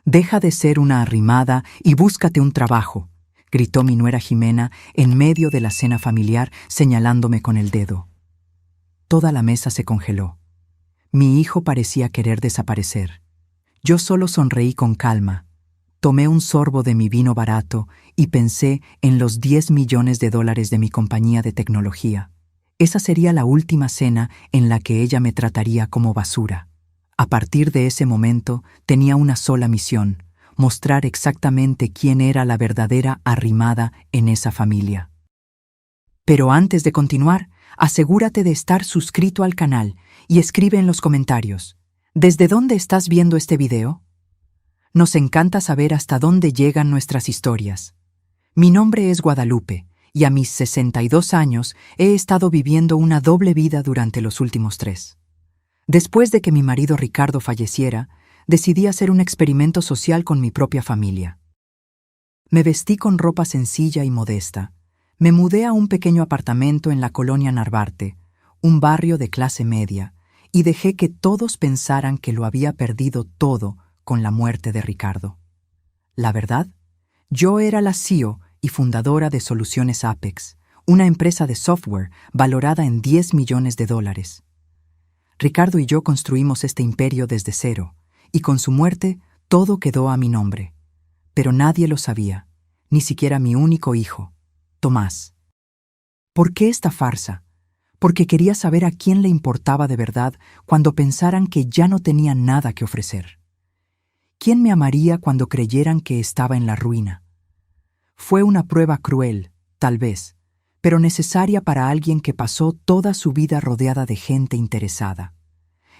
«Deja de ser una arrimada y búscate un trabajo», gritó mi nuera Jimena en medio de la cena familiar, señalándome con el dedo. Toda la mesa se congeló. Mi hijo parecía querer desaparecer. Yo solo sonreí con calma. Tomé un sorbo de mi vino barato y pensé en los 10 millones de dólares de mi compañía de tecnología. Esa sería la última cena en la que ella me trataría como basura. A partir de ese momento tenía una sola misión: mostrar exactamente quién era la verdadera arrimada en esa familia. Pero antes de continuar, asegúrate de estar suscrito al canal y escribe en los comentarios: ¿desde dónde estás viendo este video? Nos encanta saber hasta dónde llegan nuestras historias. Mi nombre es Guadalupe y a mis 62 años he estado viviendo una doble vida durante los últimos 3. Después de que mi marido Ricardo falleciera, decidí hacer un experimento social con mi propia familia. Me vestí con ropa sencilla y modesta. Me mudé a un pequeño apartamento en la colonia Narvarte, un barrio de clase media, y dejé que todos pensaran que lo había perdido todo con la muerte de Ricardo. La verdad, yo era la CEO y fundadora de Soluciones Apex, una empresa de software valorada en 10 millones de dólares. Ricardo y yo construimos este imperio desde cero, y con su muerte todo quedó a mi nombre. Pero nadie lo sabía, ni siquiera mi único hijo, Tomás. ¿Por qué esta farsa? Porque quería saber a quién le importaba de verdad cuando pensaran que ya no tenía nada que ofrecer. ¿Quién me amaría cuando creyeran que estaba en la ruina? Fue una prueba cruel, tal vez, pero necesaria para alguien que pasó toda su vida rodeada de gente interesada.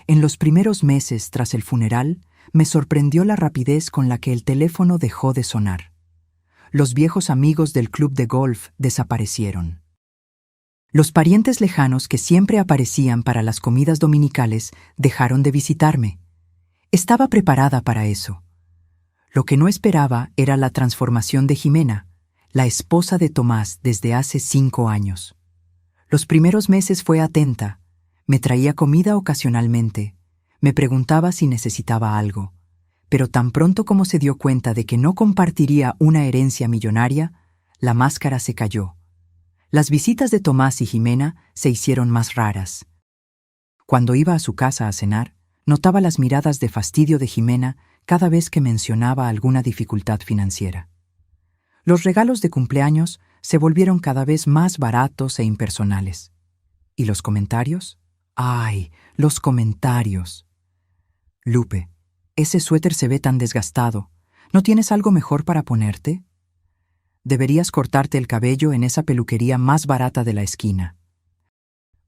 En los primeros meses tras el funeral, me sorprendió la rapidez con la que el teléfono dejó de sonar. Los viejos amigos del club de golf desaparecieron. Los parientes lejanos que siempre aparecían para las comidas dominicales dejaron de visitarme. Estaba preparada para eso. Lo que no esperaba era la transformación de Jimena, la esposa de Tomás desde hace 5 años. Los primeros meses fue atenta, me traía comida ocasionalmente, me preguntaba si necesitaba algo, pero tan pronto como se dio cuenta de que no compartiría una herencia millonaria, la máscara se cayó. Las visitas de Tomás y Jimena se hicieron más raras. Cuando iba a su casa a cenar, notaba las miradas de fastidio de Jimena cada vez que mencionaba alguna dificultad financiera. Los regalos de cumpleaños se volvieron cada vez más baratos e impersonales. ¿Y los comentarios? ¡Ay, los comentarios! Lupe, ese suéter se ve tan desgastado. ¿No tienes algo mejor para ponerte? Deberías cortarte el cabello en esa peluquería más barata de la esquina.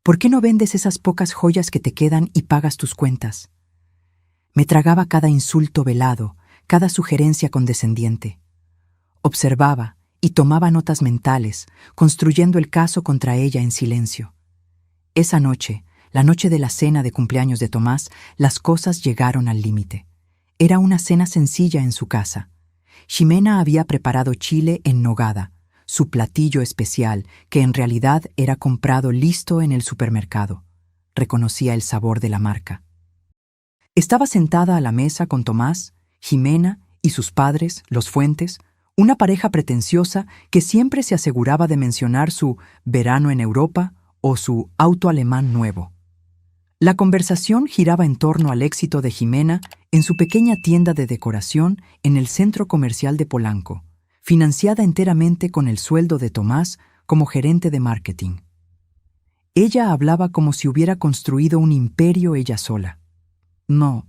¿Por qué no vendes esas pocas joyas que te quedan y pagas tus cuentas? Me tragaba cada insulto velado, cada sugerencia condescendiente. Observaba y tomaba notas mentales, construyendo el caso contra ella en silencio. Esa noche, la noche de la cena de cumpleaños de Tomás, las cosas llegaron al límite. Era una cena sencilla en su casa. Ximena había preparado chile en nogada, su platillo especial, que en realidad era comprado listo en el supermercado. Reconocía el sabor de la marca. Estaba sentada a la mesa con Tomás, Ximena y sus padres, los Fuentes, una pareja pretenciosa que siempre se aseguraba de mencionar su verano en Europa o su auto alemán nuevo. La conversación giraba en torno al éxito de Ximena en su pequeña tienda de decoración en el centro comercial de Polanco, financiada enteramente con el sueldo de Tomás como gerente de marketing. Ella hablaba como si hubiera construido un imperio ella sola. No.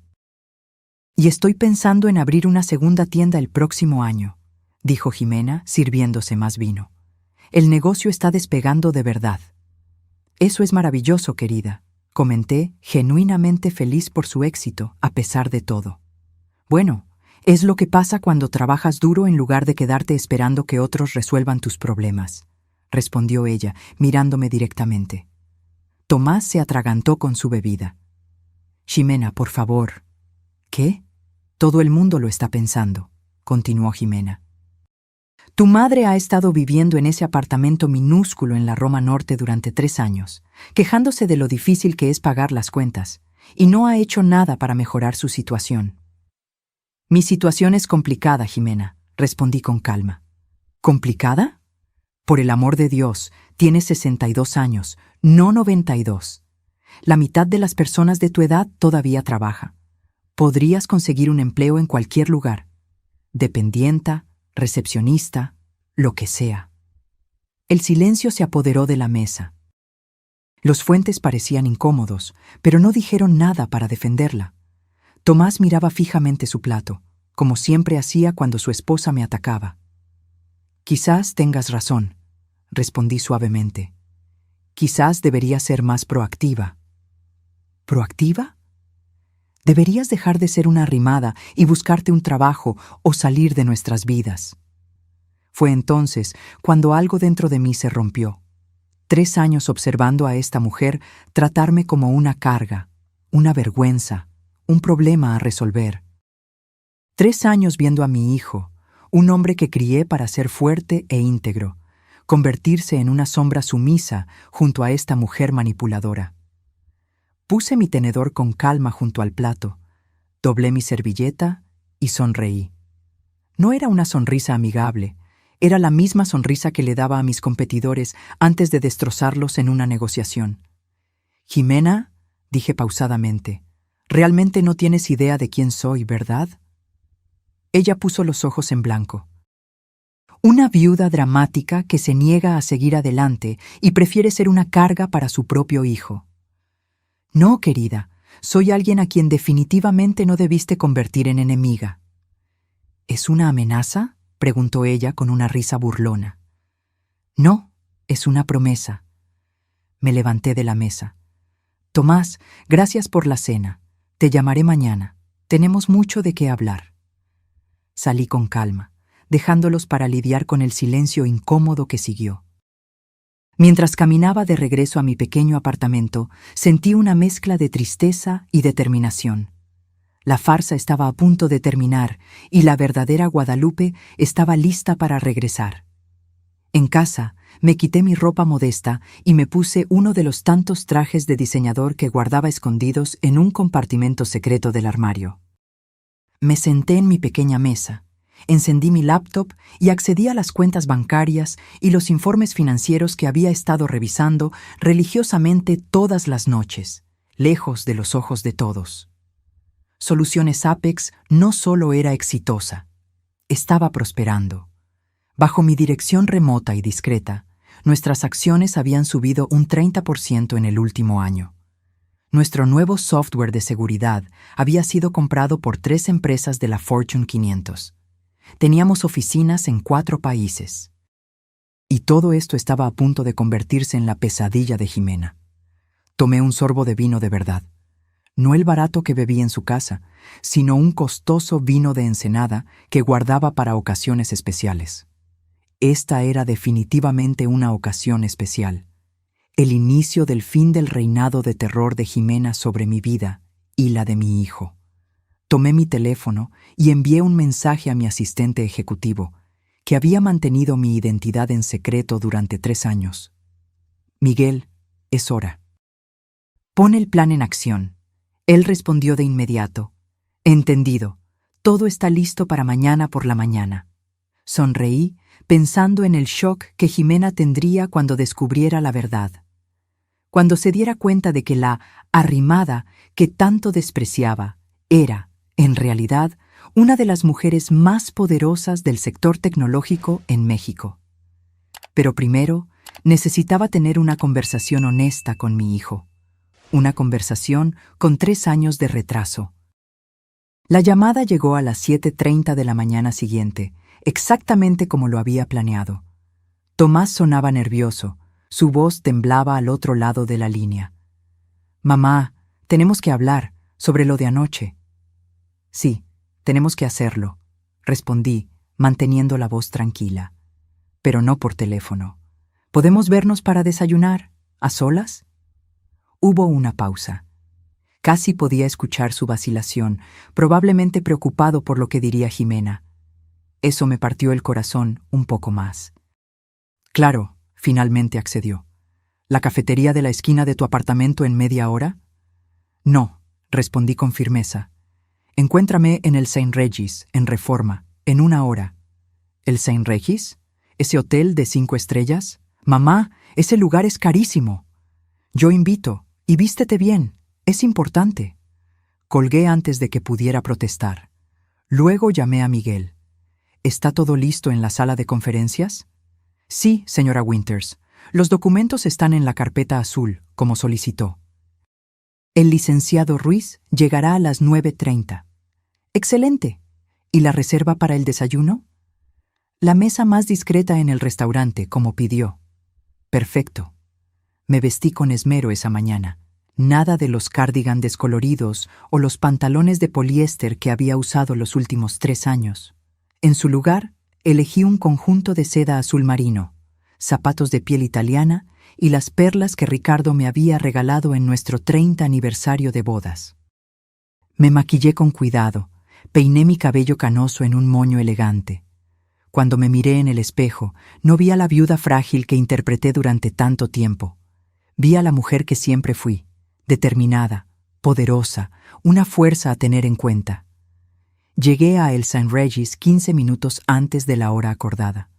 Y estoy pensando en abrir una segunda tienda el próximo año, dijo Ximena, sirviéndose más vino. El negocio está despegando de verdad. Eso es maravilloso, querida, comenté, genuinamente feliz por su éxito, a pesar de todo. Bueno, es lo que pasa cuando trabajas duro en lugar de quedarte esperando que otros resuelvan tus problemas, respondió ella, mirándome directamente. Tomás se atragantó con su bebida. Ximena, por favor. ¿Qué? Todo el mundo lo está pensando, continuó Ximena. Tu madre ha estado viviendo en ese apartamento minúsculo en la Roma Norte durante 3 años, quejándose de lo difícil que es pagar las cuentas, y no ha hecho nada para mejorar su situación. Mi situación es complicada, Jimena, respondí con calma. ¿Complicada? Por el amor de Dios, tienes 62 años, no 92. La mitad de las personas de tu edad todavía trabaja. Podrías conseguir un empleo en cualquier lugar. Dependienta, recepcionista, lo que sea. El silencio se apoderó de la mesa. Los Fuentes parecían incómodos, pero no dijeron nada para defenderla. Tomás miraba fijamente su plato, como siempre hacía cuando su esposa me atacaba. Quizás tengas razón, respondí suavemente. Quizás debería ser más proactiva. ¿Proactiva? Deberías dejar de ser una arrimada y buscarte un trabajo o salir de nuestras vidas. Fue entonces cuando algo dentro de mí se rompió. 3 años observando a esta mujer tratarme como una carga, una vergüenza, un problema a resolver. 3 años viendo a mi hijo, un hombre que crié para ser fuerte e íntegro, convertirse en una sombra sumisa junto a esta mujer manipuladora. Puse mi tenedor con calma junto al plato, doblé mi servilleta y sonreí. No era una sonrisa amigable, era la misma sonrisa que le daba a mis competidores antes de destrozarlos en una negociación. Jimena, dije pausadamente, realmente no tienes idea de quién soy, ¿verdad? Ella puso los ojos en blanco. Una viuda dramática que se niega a seguir adelante y prefiere ser una carga para su propio hijo. No, querida, soy alguien a quien definitivamente no debiste convertir en enemiga. ¿Es una amenaza?, preguntó ella con una risa burlona. No, es una promesa. Me levanté de la mesa. Tomás, gracias por la cena. Te llamaré mañana. Tenemos mucho de qué hablar. Salí con calma, dejándolos para lidiar con el silencio incómodo que siguió. Mientras caminaba de regreso a mi pequeño apartamento, sentí una mezcla de tristeza y determinación. La farsa estaba a punto de terminar y la verdadera Guadalupe estaba lista para regresar. En casa, me quité mi ropa modesta y me puse uno de los tantos trajes de diseñador que guardaba escondidos en un compartimento secreto del armario. Me senté en mi pequeña mesa, encendí mi laptop y accedí a las cuentas bancarias y los informes financieros que había estado revisando religiosamente todas las noches, lejos de los ojos de todos. Soluciones Apex no solo era exitosa, estaba prosperando. Bajo mi dirección remota y discreta, nuestras acciones habían subido un 30% en el último año. Nuestro nuevo software de seguridad había sido comprado por 3 empresas de la Fortune 500. Teníamos oficinas en 4 países. Y todo esto estaba a punto de convertirse en la pesadilla de Jimena. Tomé un sorbo de vino de verdad. No el barato que bebí en su casa, sino un costoso vino de Ensenada que guardaba para ocasiones especiales. Esta era definitivamente una ocasión especial. El inicio del fin del reinado de terror de Jimena sobre mi vida y la de mi hijo. Tomé mi teléfono y envié un mensaje a mi asistente ejecutivo, que había mantenido mi identidad en secreto durante 3 años. Miguel, es hora. Pon el plan en acción. Él respondió de inmediato. Entendido. Todo está listo para mañana por la mañana. Sonreí, pensando en el shock que Jimena tendría cuando descubriera la verdad. Cuando se diera cuenta de que la arrimada que tanto despreciaba era, en realidad, una de las mujeres más poderosas del sector tecnológico en México. Pero primero, necesitaba tener una conversación honesta con mi hijo. Una conversación con 3 años de retraso. La llamada llegó a las 7:30 de la mañana siguiente, exactamente como lo había planeado. Tomás sonaba nervioso. Su voz temblaba al otro lado de la línea. «Mamá, tenemos que hablar sobre lo de anoche». «Sí, tenemos que hacerlo», respondí, manteniendo la voz tranquila. «Pero no por teléfono. ¿Podemos vernos para desayunar, a solas?» Hubo una pausa. Casi podía escuchar su vacilación, probablemente preocupado por lo que diría Jimena. Eso me partió el corazón un poco más. «Claro», finalmente accedió. ¿La cafetería de la esquina de tu apartamento en media hora? No, respondí con firmeza. Encuéntrame en el St. Regis, en Reforma, en 1 hora. ¿El St. Regis? ¿Ese hotel de 5 estrellas? Mamá, ese lugar es carísimo. Yo invito, y vístete bien, es importante. Colgué antes de que pudiera protestar. Luego llamé a Miguel. ¿Está todo listo en la sala de conferencias? Sí, señora Winters. Los documentos están en la carpeta azul, como solicitó. El licenciado Ruiz llegará a las 9:30. Excelente. ¿Y la reserva para el desayuno? La mesa más discreta en el restaurante, como pidió. Perfecto. Me vestí con esmero esa mañana. Nada de los cardigan descoloridos o los pantalones de poliéster que había usado los últimos 3 años. En su lugar, elegí un conjunto de seda azul marino, zapatos de piel italiana y las perlas que Ricardo me había regalado en nuestro 30 aniversario de bodas. Me maquillé con cuidado, peiné mi cabello canoso en un moño elegante. Cuando me miré en el espejo, no vi a la viuda frágil que interpreté durante tanto tiempo. Vi a la mujer que siempre fui, determinada, poderosa, una fuerza a tener en cuenta. Llegué a el St. Regis 15 minutos antes de la hora acordada.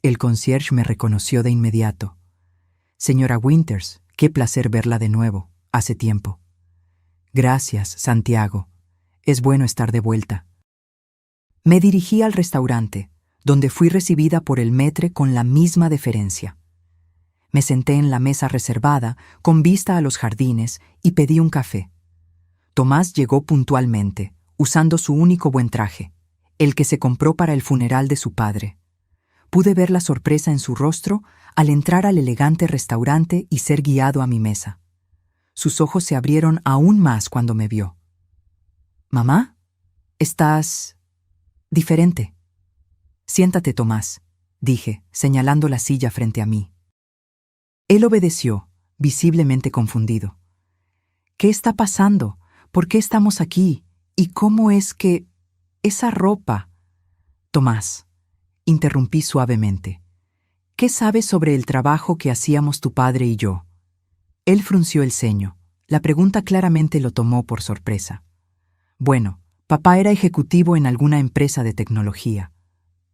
El concierge me reconoció de inmediato. Señora Winters, qué placer verla de nuevo, hace tiempo. Gracias, Santiago. Es bueno estar de vuelta. Me dirigí al restaurante, donde fui recibida por el maître con la misma deferencia. Me senté en la mesa reservada, con vista a los jardines, y pedí un café. Tomás llegó puntualmente, usando su único buen traje, el que se compró para el funeral de su padre. Pude ver la sorpresa en su rostro al entrar al elegante restaurante y ser guiado a mi mesa. Sus ojos se abrieron aún más cuando me vio. «Mamá, estás diferente». «Siéntate, Tomás», dije, señalando la silla frente a mí. Él obedeció, visiblemente confundido. «¿Qué está pasando? ¿Por qué estamos aquí? ¿Y cómo es que... esa ropa?» «Tomás», interrumpí suavemente, «¿qué sabes sobre el trabajo que hacíamos tu padre y yo?» Él frunció el ceño. La pregunta claramente lo tomó por sorpresa. «Bueno, papá era ejecutivo en alguna empresa de tecnología.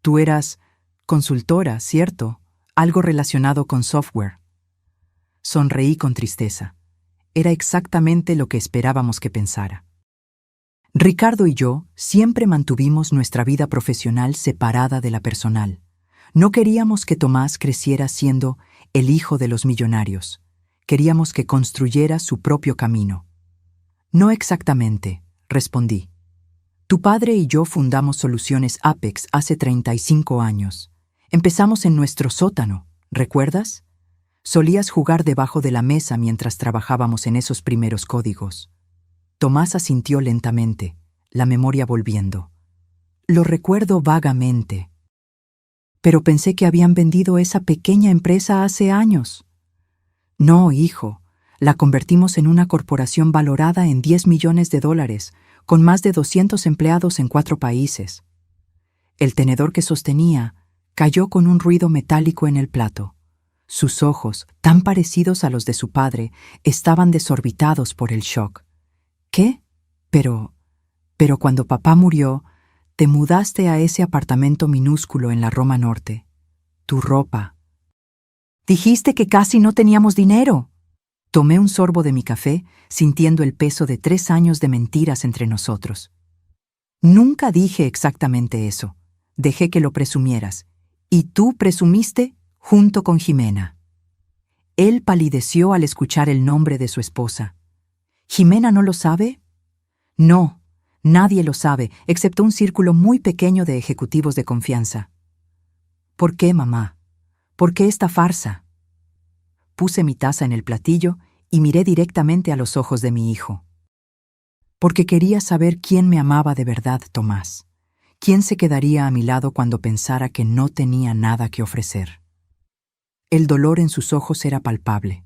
Tú eras consultora, ¿cierto? Algo relacionado con software». Sonreí con tristeza. Era exactamente lo que esperábamos que pensara. Ricardo y yo siempre mantuvimos nuestra vida profesional separada de la personal. No queríamos que Tomás creciera siendo el hijo de los millonarios. Queríamos que construyera su propio camino. «No exactamente», respondí. «Tu padre y yo fundamos Soluciones Apex hace 35 años. Empezamos en nuestro sótano, ¿recuerdas? Solías jugar debajo de la mesa mientras trabajábamos en esos primeros códigos». Tomás asintió lentamente, la memoria volviendo. «Lo recuerdo vagamente. Pero pensé que habían vendido esa pequeña empresa hace años». «No, hijo. La convertimos en una corporación valorada en $10 millones, con más de 200 empleados en 4 países». El tenedor que sostenía cayó con un ruido metálico en el plato. Sus ojos, tan parecidos a los de su padre, estaban desorbitados por el shock. «¿Qué? Pero cuando papá murió, te mudaste a ese apartamento minúsculo en la Roma Norte. Tu ropa. Dijiste que casi no teníamos dinero». Tomé un sorbo de mi café, sintiendo el peso de 3 años de mentiras entre nosotros. «Nunca dije exactamente eso. Dejé que lo presumieras. Y tú presumiste junto con Jimena». Él palideció al escuchar el nombre de su esposa. «¿Jimena no lo sabe?» «No, nadie lo sabe, excepto un círculo muy pequeño de ejecutivos de confianza». «¿Por qué, mamá? ¿Por qué esta farsa?» Puse mi taza en el platillo y miré directamente a los ojos de mi hijo. «Porque quería saber quién me amaba de verdad, Tomás. ¿Quién se quedaría a mi lado cuando pensara que no tenía nada que ofrecer?» El dolor en sus ojos era palpable.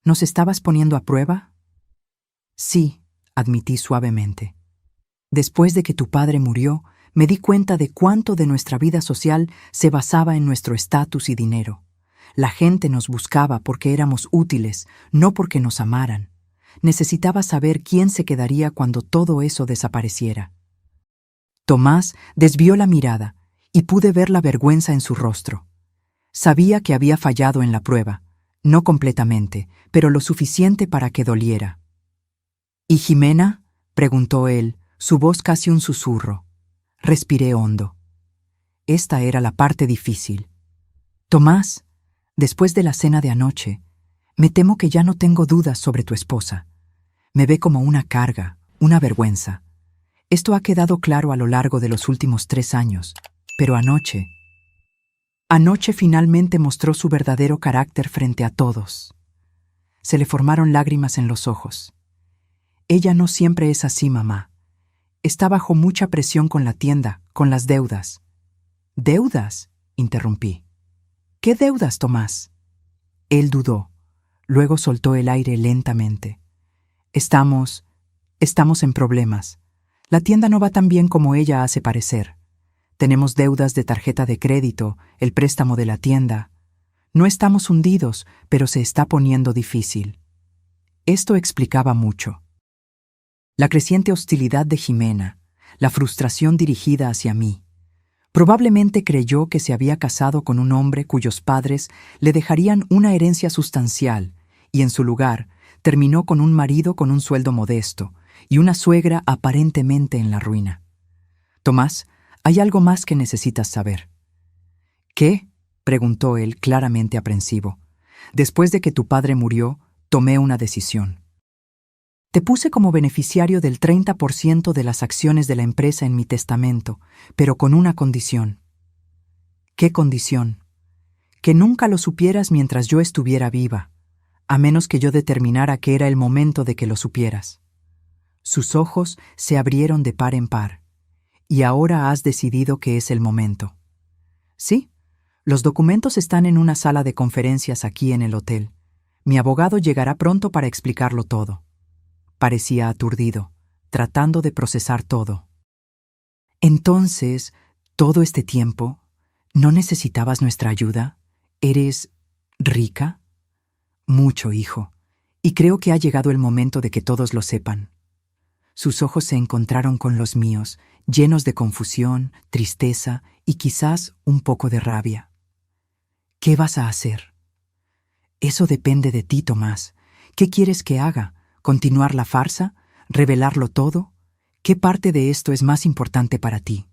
«¿Nos estabas poniendo a prueba?» «Sí», admití suavemente. «Después de que tu padre murió, me di cuenta de cuánto de nuestra vida social se basaba en nuestro estatus y dinero. La gente nos buscaba porque éramos útiles, no porque nos amaran. necesitaba saber quién se quedaría cuando todo eso desapareciera. Tomás desvió la mirada y pude ver la vergüenza en su rostro. Sabía que había fallado en la prueba, no completamente, pero lo suficiente para que doliera. ¿Y Jimena?, preguntó él, su voz casi un susurro. Respiré hondo. Esta era la parte difícil. Tomás, después de la cena de anoche, me temo que ya no tengo dudas sobre tu esposa. Me ve como una carga, una vergüenza. Esto ha quedado claro a lo largo de los últimos 3 años, pero anoche finalmente mostró su verdadero carácter frente a todos. Se le formaron lágrimas en los ojos. Ella no siempre es así, mamá. Está bajo mucha presión con la tienda, con las deudas. ¿Deudas?, interrumpí. ¿Qué deudas, Tomás? Él dudó. Luego soltó el aire lentamente. Estamos en problemas. La tienda no va tan bien como ella hace parecer. Tenemos deudas de tarjeta de crédito, el préstamo de la tienda. No estamos hundidos, pero se está poniendo difícil. Esto explicaba mucho. La creciente hostilidad de Jimena, la frustración dirigida hacia mí. Probablemente creyó que se había casado con un hombre cuyos padres le dejarían una herencia sustancial, y en su lugar terminó con un marido con un sueldo modesto y una suegra aparentemente en la ruina. Tomás, hay algo más que necesitas saber. ¿Qué?, preguntó él, claramente aprensivo. Después de que tu padre murió, tomé una decisión. Te puse como beneficiario del 30% de las acciones de la empresa en mi testamento, pero con una condición. ¿Qué condición? Que nunca lo supieras mientras yo estuviera viva, a menos que yo determinara que era el momento de que lo supieras. Sus ojos se abrieron de par en par. Y ahora has decidido que es el momento. Sí, los documentos están en una sala de conferencias aquí en el hotel. Mi abogado llegará pronto para explicarlo todo. Parecía aturdido, tratando de procesar todo. Entonces, todo este tiempo, ¿no necesitabas nuestra ayuda? ¿Eres rica? Mucho, hijo, y creo que ha llegado el momento de que todos lo sepan. Sus ojos se encontraron con los míos, llenos de confusión, tristeza y quizás un poco de rabia. ¿Qué vas a hacer? Eso depende de ti, Tomás. ¿Qué quieres que haga? ¿Continuar la farsa? ¿Revelarlo todo? ¿Qué parte de esto es más importante para ti?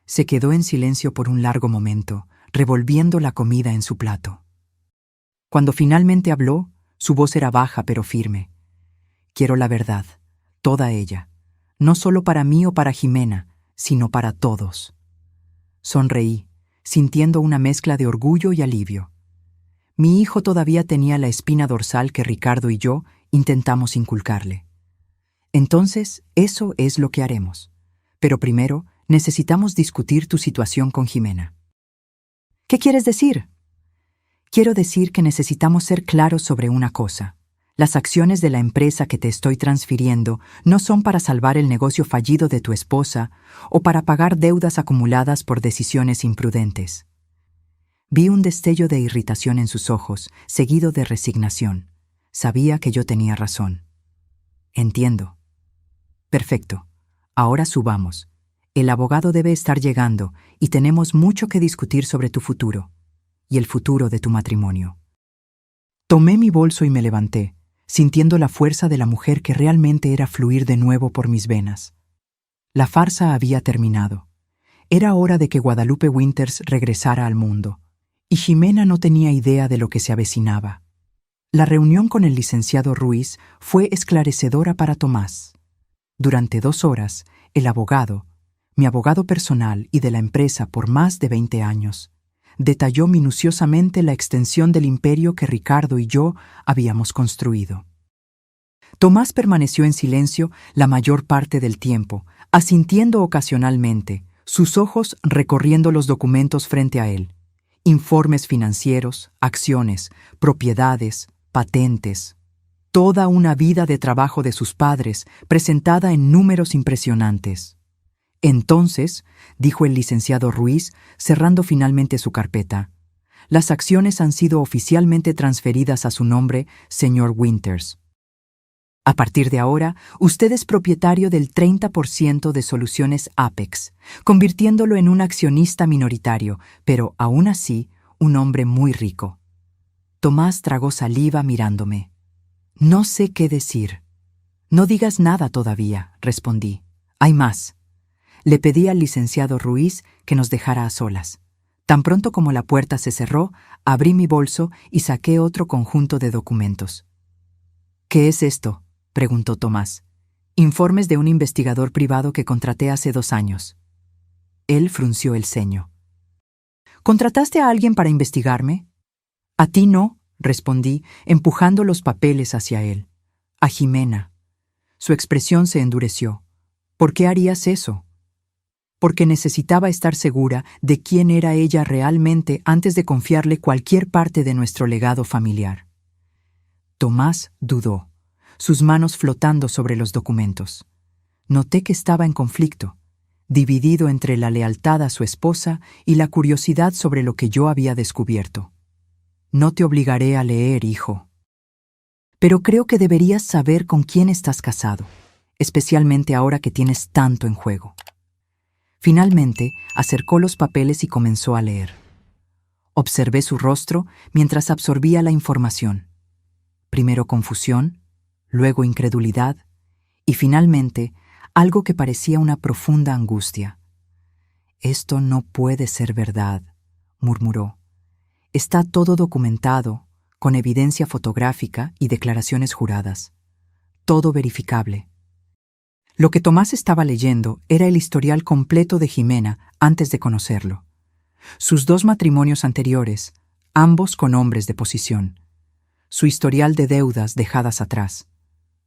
Se quedó en silencio por un largo momento, revolviendo la comida en su plato. Cuando finalmente habló, su voz era baja pero firme. Quiero la verdad, toda ella, no solo para mí o para Jimena, sino para todos. Sonreí, sintiendo una mezcla de orgullo y alivio. Mi hijo todavía tenía la espina dorsal que Ricardo y yo intentamos inculcarle. Entonces, eso es lo que haremos. Pero primero, necesitamos discutir tu situación con Jimena. ¿Qué quieres decir? Quiero decir que necesitamos ser claros sobre una cosa. Las acciones de la empresa que te estoy transfiriendo no son para salvar el negocio fallido de tu esposa o para pagar deudas acumuladas por decisiones imprudentes. Vi un destello de irritación en sus ojos, seguido de resignación. Sabía que yo tenía razón. Entiendo. Perfecto. Ahora subamos. El abogado debe estar llegando y tenemos mucho que discutir sobre tu futuro y el futuro de tu matrimonio. Tomé mi bolso y me levanté, sintiendo la fuerza de la mujer que realmente era fluir de nuevo por mis venas. La farsa había terminado. Era hora de que Guadalupe Winters regresara al mundo, y Jimena no tenía idea de lo que se avecinaba. La reunión con el licenciado Ruiz fue esclarecedora para Tomás. Durante 2 horas, el abogado, mi abogado personal y de la empresa por más de 20 años, detalló minuciosamente la extensión del imperio que Ricardo y yo habíamos construido. Tomás permaneció en silencio la mayor parte del tiempo, asintiendo ocasionalmente, sus ojos recorriendo los documentos frente a él. Informes financieros, acciones, propiedades, patentes. Toda una vida de trabajo de sus padres, presentada en números impresionantes. Entonces, dijo el licenciado Ruiz, cerrando finalmente su carpeta, las acciones han sido oficialmente transferidas a su nombre, señor Winters. A partir de ahora, usted es propietario del 30% de Soluciones Apex, convirtiéndolo en un accionista minoritario, pero aún así, un hombre muy rico. Tomás tragó saliva mirándome. No sé qué decir. No digas nada todavía, respondí. Hay más. Le pedí al licenciado Ruiz que nos dejara a solas. Tan pronto como la puerta se cerró, abrí mi bolso y saqué otro conjunto de documentos. ¿Qué es esto?, preguntó Tomás. Informes de un investigador privado que contraté hace 2 años. Él frunció el ceño. ¿Contrataste a alguien para investigarme? A ti no, respondí, empujando los papeles hacia él. A Jimena. Su expresión se endureció. ¿Por qué harías eso? Porque necesitaba estar segura de quién era ella realmente antes de confiarle cualquier parte de nuestro legado familiar. Tomás dudó, sus manos flotando sobre los documentos. Noté que estaba en conflicto, dividido entre la lealtad a su esposa y la curiosidad sobre lo que yo había descubierto. No te obligaré a leer, hijo. Pero creo que deberías saber con quién estás casado, especialmente ahora que tienes tanto en juego. Finalmente, acercó los papeles y comenzó a leer. Observé su rostro mientras absorbía la información. Primero confusión, luego incredulidad y finalmente algo que parecía una profunda angustia. «Esto no puede ser verdad», murmuró. «Está todo documentado, con evidencia fotográfica y declaraciones juradas. Todo verificable». Lo que Tomás estaba leyendo era el historial completo de Jimena antes de conocerlo. Sus 2 matrimonios anteriores, ambos con hombres de posición. Su historial de deudas dejadas atrás.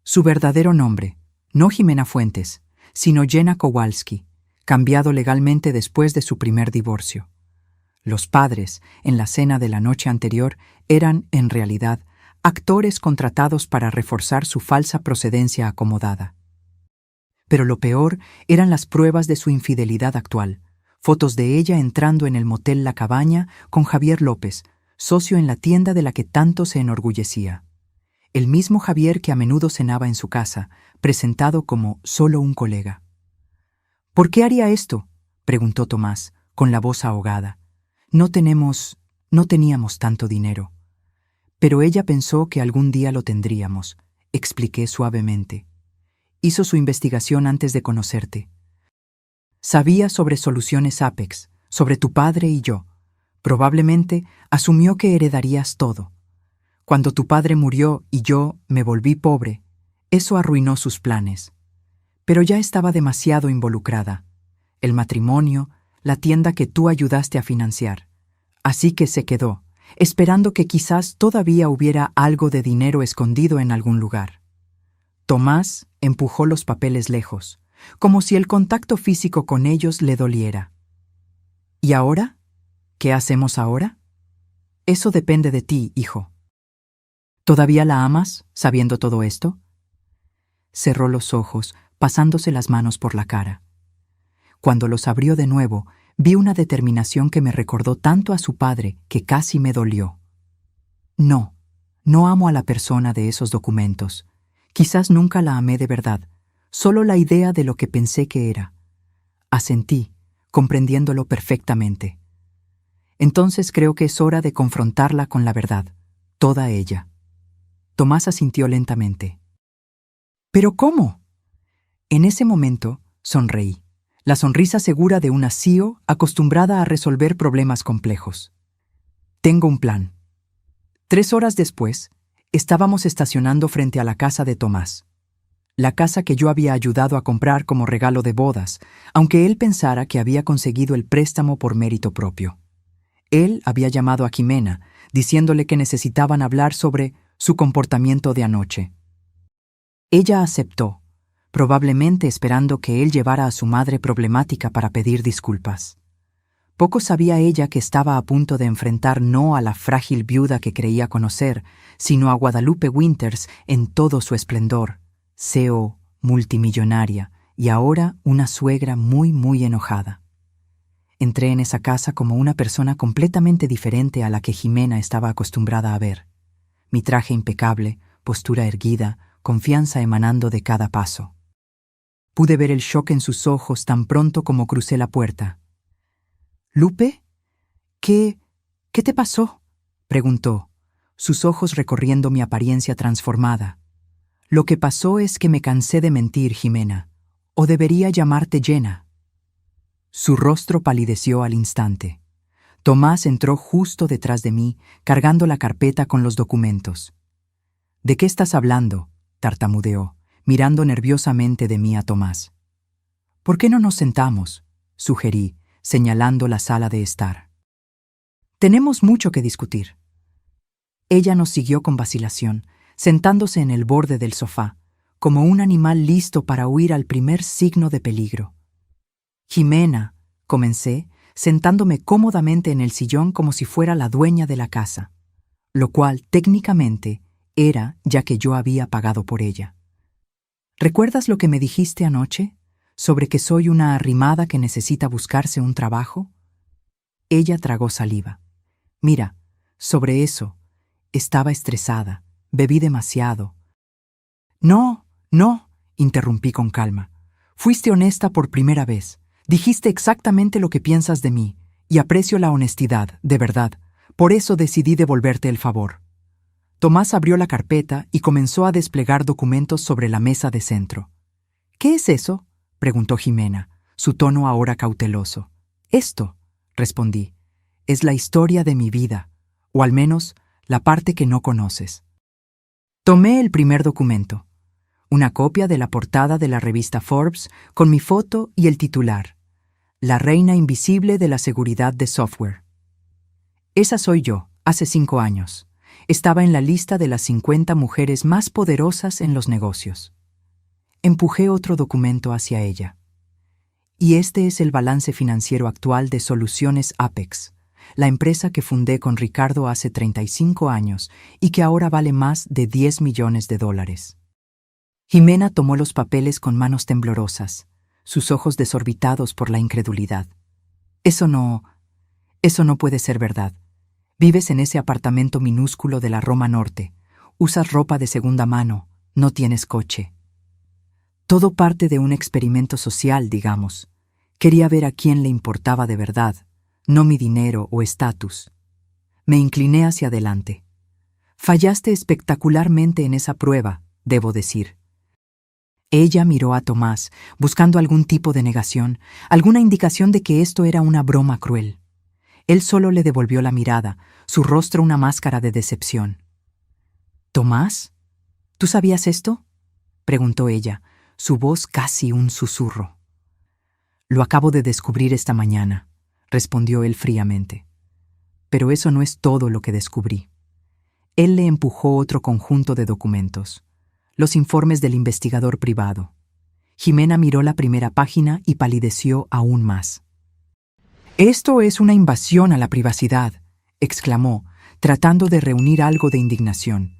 Su verdadero nombre, no Jimena Fuentes, sino Jenna Kowalski, cambiado legalmente después de su primer divorcio. Los padres, en la cena de la noche anterior, eran, en realidad, actores contratados para reforzar su falsa procedencia acomodada. Pero lo peor eran las pruebas de su infidelidad actual, fotos de ella entrando en el motel La Cabaña con Javier López, socio en la tienda de la que tanto se enorgullecía. El mismo Javier que a menudo cenaba en su casa, presentado como solo un colega. «¿Por qué haría esto?», preguntó Tomás, con la voz ahogada. No teníamos tanto dinero. Pero ella pensó que algún día lo tendríamos», expliqué suavemente. «Hizo su investigación antes de conocerte. Sabía sobre Soluciones Apex, sobre tu padre y yo. Probablemente asumió que heredarías todo. Cuando tu padre murió y yo me volví pobre, eso arruinó sus planes. Pero ya estaba demasiado involucrada. El matrimonio, la tienda que tú ayudaste a financiar. Así que se quedó, esperando que quizás todavía hubiera algo de dinero escondido en algún lugar». Tomás empujó los papeles lejos, como si el contacto físico con ellos le doliera. «¿Y ahora? ¿Qué hacemos ahora?» «Eso depende de ti, hijo». «¿Todavía la amas, sabiendo todo esto?» Cerró los ojos, pasándose las manos por la cara. Cuando los abrió de nuevo, vi una determinación que me recordó tanto a su padre que casi me dolió. «No amo a la persona de esos documentos. Quizás nunca la amé de verdad, solo la idea de lo que pensé que era». Asentí, comprendiéndolo perfectamente. «Entonces creo que es hora de confrontarla con la verdad, toda ella». Tomás asintió lentamente. «¿Pero cómo?». En ese momento sonreí, la sonrisa segura de una CEO acostumbrada a resolver problemas complejos. «Tengo un plan». 3 horas después, estábamos estacionando frente a la casa de Tomás. La casa que yo había ayudado a comprar como regalo de bodas, aunque él pensara que había conseguido el préstamo por mérito propio. Él había llamado a Jimena, diciéndole que necesitaban hablar sobre su comportamiento de anoche. Ella aceptó, probablemente esperando que él llevara a su madre problemática para pedir disculpas. Poco sabía ella que estaba a punto de enfrentar no a la frágil viuda que creía conocer, sino a Guadalupe Winters en todo su esplendor, CEO, multimillonaria, y ahora una suegra muy enojada. Entré en esa casa como una persona completamente diferente a la que Jimena estaba acostumbrada a ver. Mi traje impecable, postura erguida, confianza emanando de cada paso. Pude ver el shock en sus ojos tan pronto como crucé la puerta. —¿Lupe? ¿Qué te pasó? —preguntó, sus ojos recorriendo mi apariencia transformada. —Lo que pasó es que me cansé de mentir, Jimena. ¿O debería llamarte Jenna? Su rostro palideció al instante. Tomás entró justo detrás de mí, cargando la carpeta con los documentos. —¿De qué estás hablando? —tartamudeó, mirando nerviosamente de mí a Tomás. —¿Por qué no nos sentamos? —sugerí, señalando la sala de estar. —Tenemos mucho que discutir. Ella nos siguió con vacilación, sentándose en el borde del sofá, como un animal listo para huir al primer signo de peligro. —Jimena —comencé, sentándome cómodamente en el sillón como si fuera la dueña de la casa, lo cual, técnicamente, era ya que yo había pagado por ella. —¿Recuerdas lo que me dijiste anoche? ¿Sobre que soy una arrimada que necesita buscarse un trabajo? Ella tragó saliva. —Mira, sobre eso, estaba estresada, bebí demasiado. —No, interrumpí con calma. Fuiste honesta por primera vez. Dijiste exactamente lo que piensas de mí, y aprecio la honestidad, de verdad. Por eso decidí devolverte el favor. Tomás abrió la carpeta y comenzó a desplegar documentos sobre la mesa de centro. —¿Qué es eso? —preguntó Jimena, su tono ahora cauteloso. —Esto —respondí—, es la historia de mi vida, o al menos la parte que no conoces. Tomé el primer documento, una copia de la portada de la revista Forbes con mi foto y el titular: La reina invisible de la seguridad de software. Esa soy yo, hace 5 años. Estaba en la lista de las 50 mujeres más poderosas en los negocios. Empujé otro documento hacia ella. Y este es el balance financiero actual de Soluciones Apex, la empresa que fundé con Ricardo hace 35 años y que ahora vale más de $10 millones. Jimena tomó los papeles con manos temblorosas, sus ojos desorbitados por la incredulidad. Eso no puede ser verdad. Vives en ese apartamento minúsculo de la Roma Norte, usas ropa de segunda mano, no tienes coche. Todo parte de un experimento social, digamos. Quería ver a quién le importaba de verdad, no mi dinero o estatus. Me incliné hacia adelante. Fallaste espectacularmente en esa prueba, debo decir. Ella miró a Tomás, buscando algún tipo de negación, alguna indicación de que esto era una broma cruel. Él solo le devolvió la mirada, su rostro una máscara de decepción. —¿Tomás? ¿Tú sabías esto? —preguntó ella, su voz casi un susurro. —Lo acabo de descubrir esta mañana —respondió él fríamente—. Pero eso no es todo lo que descubrí. Él le empujó otro conjunto de documentos, los informes del investigador privado. Jimena miró la primera página y palideció aún más. —Esto es una invasión a la privacidad —exclamó, tratando de reunir algo de indignación.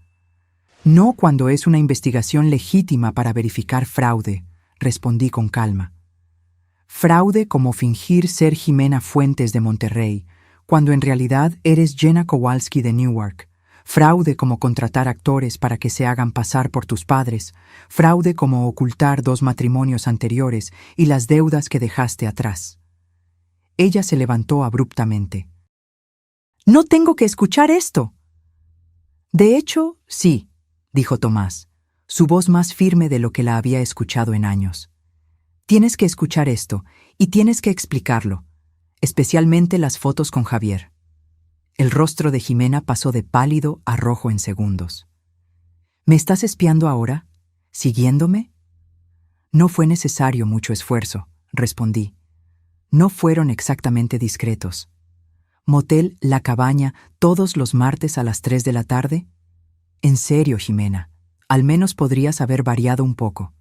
—No cuando es una investigación legítima para verificar fraude —respondí con calma. Fraude como fingir ser Jimena Fuentes de Monterrey, cuando en realidad eres Jenna Kowalski de Newark. Fraude como contratar actores para que se hagan pasar por tus padres. Fraude como ocultar 2 matrimonios anteriores y las deudas que dejaste atrás. Ella se levantó abruptamente. —¡No tengo que escuchar esto! —De hecho, sí —dijo Tomás, su voz más firme de lo que la había escuchado en años. Tienes que escuchar esto, y tienes que explicarlo, especialmente las fotos con Javier. El rostro de Jimena pasó de pálido a rojo en segundos. ¿Me estás espiando ahora? ¿Siguiéndome? No fue necesario mucho esfuerzo, respondí. No fueron exactamente discretos. ¿Motel La Cabaña todos los martes a las 3 de la tarde? En serio, Jimena, al menos podrías haber variado un poco.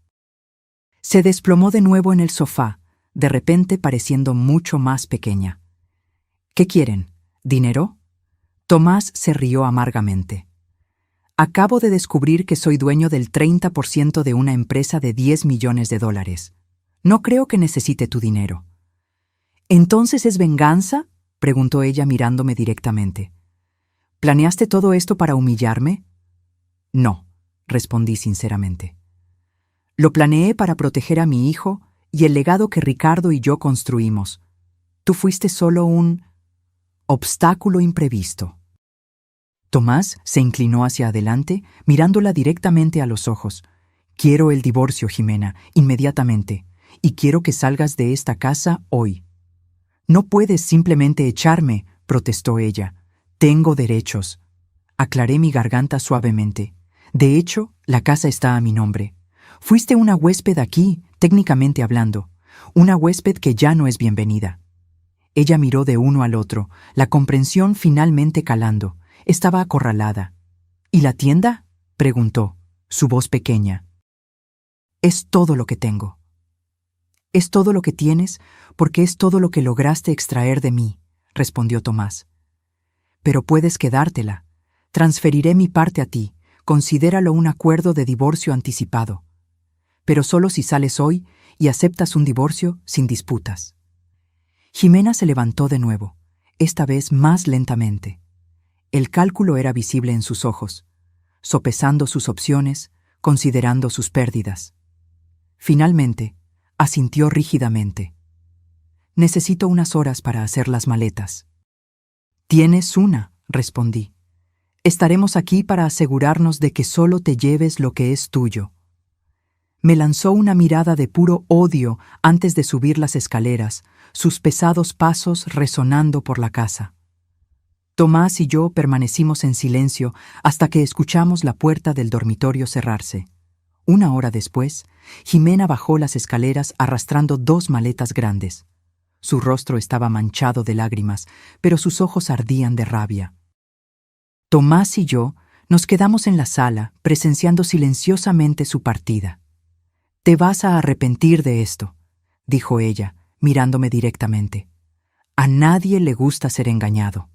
Se desplomó de nuevo en el sofá, de repente pareciendo mucho más pequeña. ¿Qué quieren? ¿Dinero? Tomás se rió amargamente. Acabo de descubrir que soy dueño del 30% de una empresa de $10 millones. No creo que necesite tu dinero. ¿Entonces es venganza? Preguntó ella mirándome directamente. ¿Planeaste todo esto para humillarme? No, respondí sinceramente. Lo planeé para proteger a mi hijo y el legado que Ricardo y yo construimos. Tú fuiste solo un obstáculo imprevisto. Tomás se inclinó hacia adelante, mirándola directamente a los ojos. Quiero el divorcio, Jimena, inmediatamente, y quiero que salgas de esta casa hoy. No puedes simplemente echarme, protestó ella. Tengo derechos. Aclaré mi garganta suavemente. De hecho, la casa está a mi nombre. Fuiste una huésped aquí, técnicamente hablando. Una huésped que ya no es bienvenida. Ella miró de uno al otro, la comprensión finalmente calando. Estaba acorralada. ¿Y la tienda?, preguntó, su voz pequeña. Es todo lo que tengo. Es todo lo que tienes porque es todo lo que lograste extraer de mí, respondió Tomás. Pero puedes quedártela. Transferiré mi parte a ti. Considéralo un acuerdo de divorcio anticipado. Pero solo si sales hoy y aceptas un divorcio sin disputas. Jimena se levantó de nuevo, esta vez más lentamente. El cálculo era visible en sus ojos, sopesando sus opciones, considerando sus pérdidas. Finalmente, asintió rígidamente. Necesito unas horas para hacer las maletas. Tienes una, respondí. Estaremos aquí para asegurarnos de que solo te lleves lo que es tuyo. Me lanzó una mirada de puro odio antes de subir las escaleras, sus pesados pasos resonando por la casa. Tomás y yo permanecimos en silencio hasta que escuchamos la puerta del dormitorio cerrarse. Una hora después, Jimena bajó las escaleras arrastrando 2 maletas grandes. Su rostro estaba manchado de lágrimas, pero sus ojos ardían de rabia. Tomás y yo nos quedamos en la sala, presenciando silenciosamente su partida. «Te vas a arrepentir de esto», dijo ella, mirándome directamente. «A nadie le gusta ser engañado».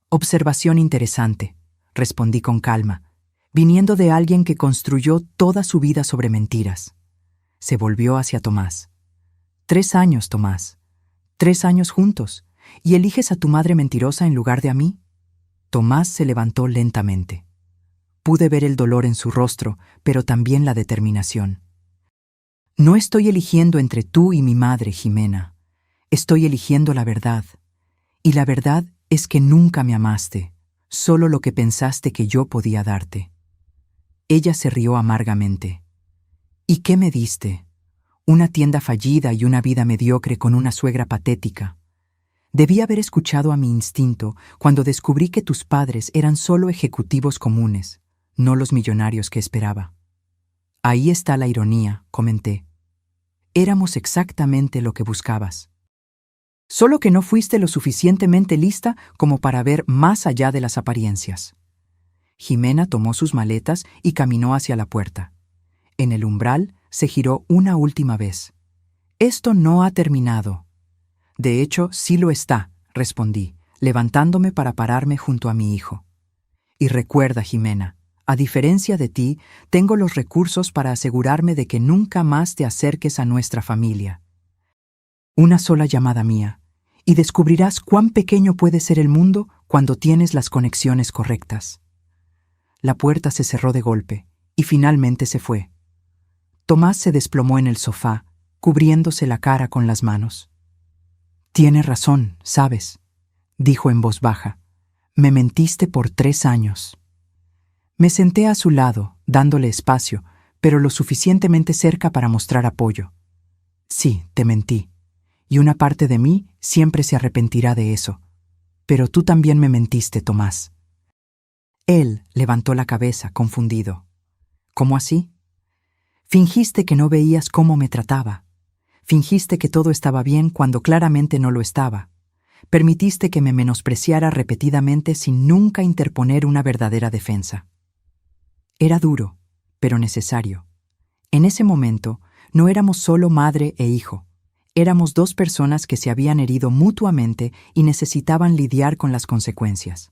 «Observación interesante», respondí con calma, viniendo de alguien que construyó toda su vida sobre mentiras. Se volvió hacia Tomás. 3 años, Tomás. 3 años juntos, ¿y eliges a tu madre mentirosa en lugar de a mí? Tomás se levantó lentamente. Pude ver el dolor en su rostro, pero también la determinación. No estoy eligiendo entre tú y mi madre, Jimena. Estoy eligiendo la verdad. Y la verdad es que nunca me amaste, solo lo que pensaste que yo podía darte. Ella se rió amargamente. ¿Y qué me diste? Una tienda fallida y una vida mediocre con una suegra patética. Debí haber escuchado a mi instinto cuando descubrí que tus padres eran solo ejecutivos comunes, no los millonarios que esperaba. Ahí está la ironía, comenté. Éramos exactamente lo que buscabas. Solo que no fuiste lo suficientemente lista como para ver más allá de las apariencias. Jimena tomó sus maletas y caminó hacia la puerta. En el umbral se giró una última vez. Esto no ha terminado. De hecho, sí lo está, respondí, levantándome para pararme junto a mi hijo. Y recuerda, Jimena, a diferencia de ti, tengo los recursos para asegurarme de que nunca más te acerques a nuestra familia. Una sola llamada mía, y descubrirás cuán pequeño puede ser el mundo cuando tienes las conexiones correctas. La puerta se cerró de golpe, y finalmente se fue. Tomás se desplomó en el sofá, cubriéndose la cara con las manos. «Tienes razón, ¿sabes?», dijo en voz baja. «Me mentiste por 3 años». Me senté a su lado, dándole espacio, pero lo suficientemente cerca para mostrar apoyo. «Sí, te mentí, y una parte de mí siempre se arrepentirá de eso. Pero tú también me mentiste, Tomás». Él levantó la cabeza, confundido. «¿Cómo así?» «Fingiste que no veías cómo me trataba. Fingiste que todo estaba bien cuando claramente no lo estaba. Permitiste que me menospreciara repetidamente sin nunca interponer una verdadera defensa». Era duro, pero necesario. En ese momento, no éramos solo madre e hijo. Éramos 2 personas que se habían herido mutuamente y necesitaban lidiar con las consecuencias.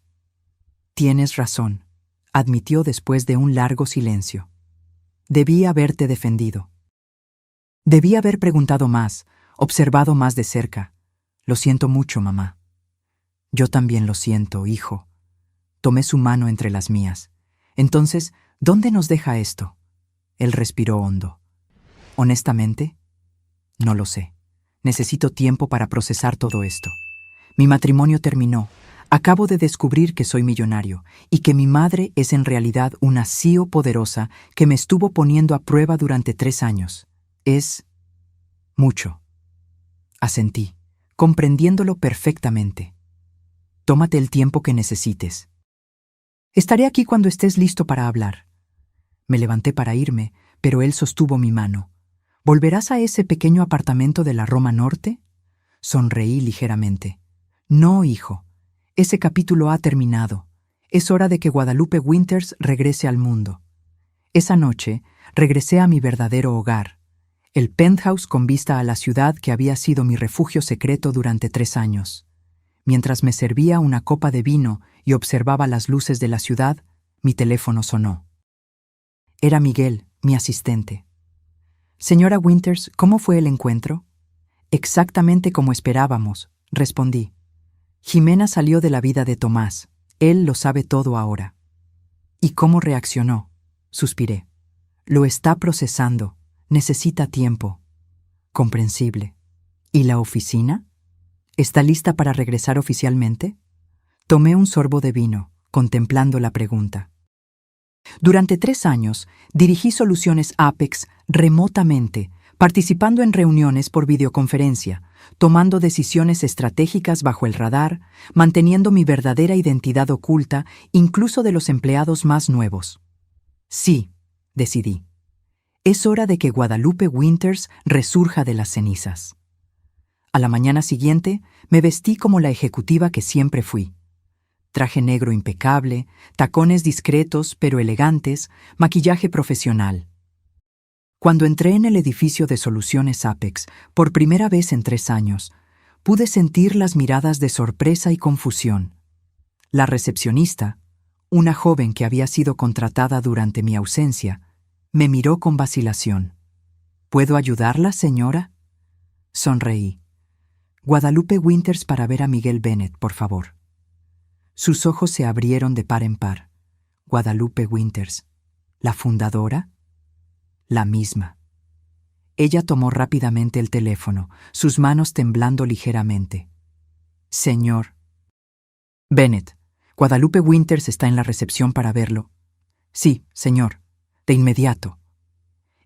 «Tienes razón», admitió después de un largo silencio. «Debí haberte defendido. Debí haber preguntado más, observado más de cerca. Lo siento mucho, mamá». «Yo también lo siento, hijo». Tomé su mano entre las mías. Entonces, ¿dónde nos deja esto? Él respiró hondo. Honestamente, no lo sé. Necesito tiempo para procesar todo esto. Mi matrimonio terminó. Acabo de descubrir que soy millonario y que mi madre es en realidad una CEO poderosa que me estuvo poniendo a prueba durante 3 años. Es mucho. Asentí, comprendiéndolo perfectamente. Tómate el tiempo que necesites. Estaré aquí cuando estés listo para hablar. Me levanté para irme, pero él sostuvo mi mano. ¿Volverás a ese pequeño apartamento de la Roma Norte? Sonreí ligeramente. No, hijo. Ese capítulo ha terminado. Es hora de que Guadalupe Winters regrese al mundo. Esa noche, regresé a mi verdadero hogar, el penthouse con vista a la ciudad que había sido mi refugio secreto durante 3 años. Mientras me servía una copa de vino y observaba las luces de la ciudad, mi teléfono sonó. Era Miguel, mi asistente. Señora Winters, ¿cómo fue el encuentro? Exactamente como esperábamos, respondí. Jimena salió de la vida de Tomás. Él lo sabe todo ahora. ¿Y cómo reaccionó? Suspiré. Lo está procesando. Necesita tiempo. Comprensible. ¿Y la oficina? ¿Está lista para regresar oficialmente? Tomé un sorbo de vino, contemplando la pregunta. Durante 3 años, dirigí soluciones Apex remotamente, participando en reuniones por videoconferencia, tomando decisiones estratégicas bajo el radar, manteniendo mi verdadera identidad oculta, incluso de los empleados más nuevos. Sí, decidí. Es hora de que Guadalupe Winters resurja de las cenizas. A la mañana siguiente, me vestí como la ejecutiva que siempre fui. Traje negro impecable, tacones discretos pero elegantes, maquillaje profesional. Cuando entré en el edificio de Soluciones Apex, por primera vez en 3 años, pude sentir las miradas de sorpresa y confusión. La recepcionista, una joven que había sido contratada durante mi ausencia, me miró con vacilación. ¿Puedo ayudarla, señora? Sonreí. Guadalupe Winters para ver a Miguel Bennett, por favor. Sus ojos se abrieron de par en par. Guadalupe Winters, ¿la fundadora? La misma. Ella tomó rápidamente el teléfono, sus manos temblando ligeramente. Señor Bennett, Guadalupe Winters está en la recepción para verlo. Sí, señor, de inmediato.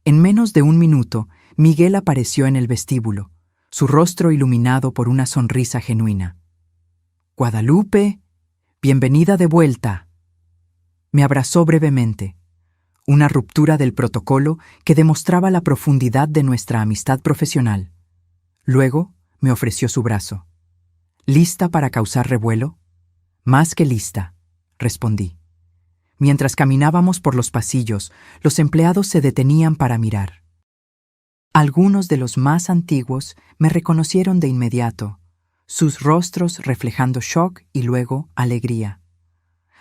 En menos de 1 minuto, Miguel apareció en el vestíbulo, su rostro iluminado por una sonrisa genuina. Guadalupe, bienvenida de vuelta. Me abrazó brevemente. Una ruptura del protocolo que demostraba la profundidad de nuestra amistad profesional. Luego me ofreció su brazo. ¿Lista para causar revuelo? Más que lista, respondí. Mientras caminábamos por los pasillos, los empleados se detenían para mirar. Algunos de los más antiguos me reconocieron de inmediato, sus rostros reflejando shock y luego alegría.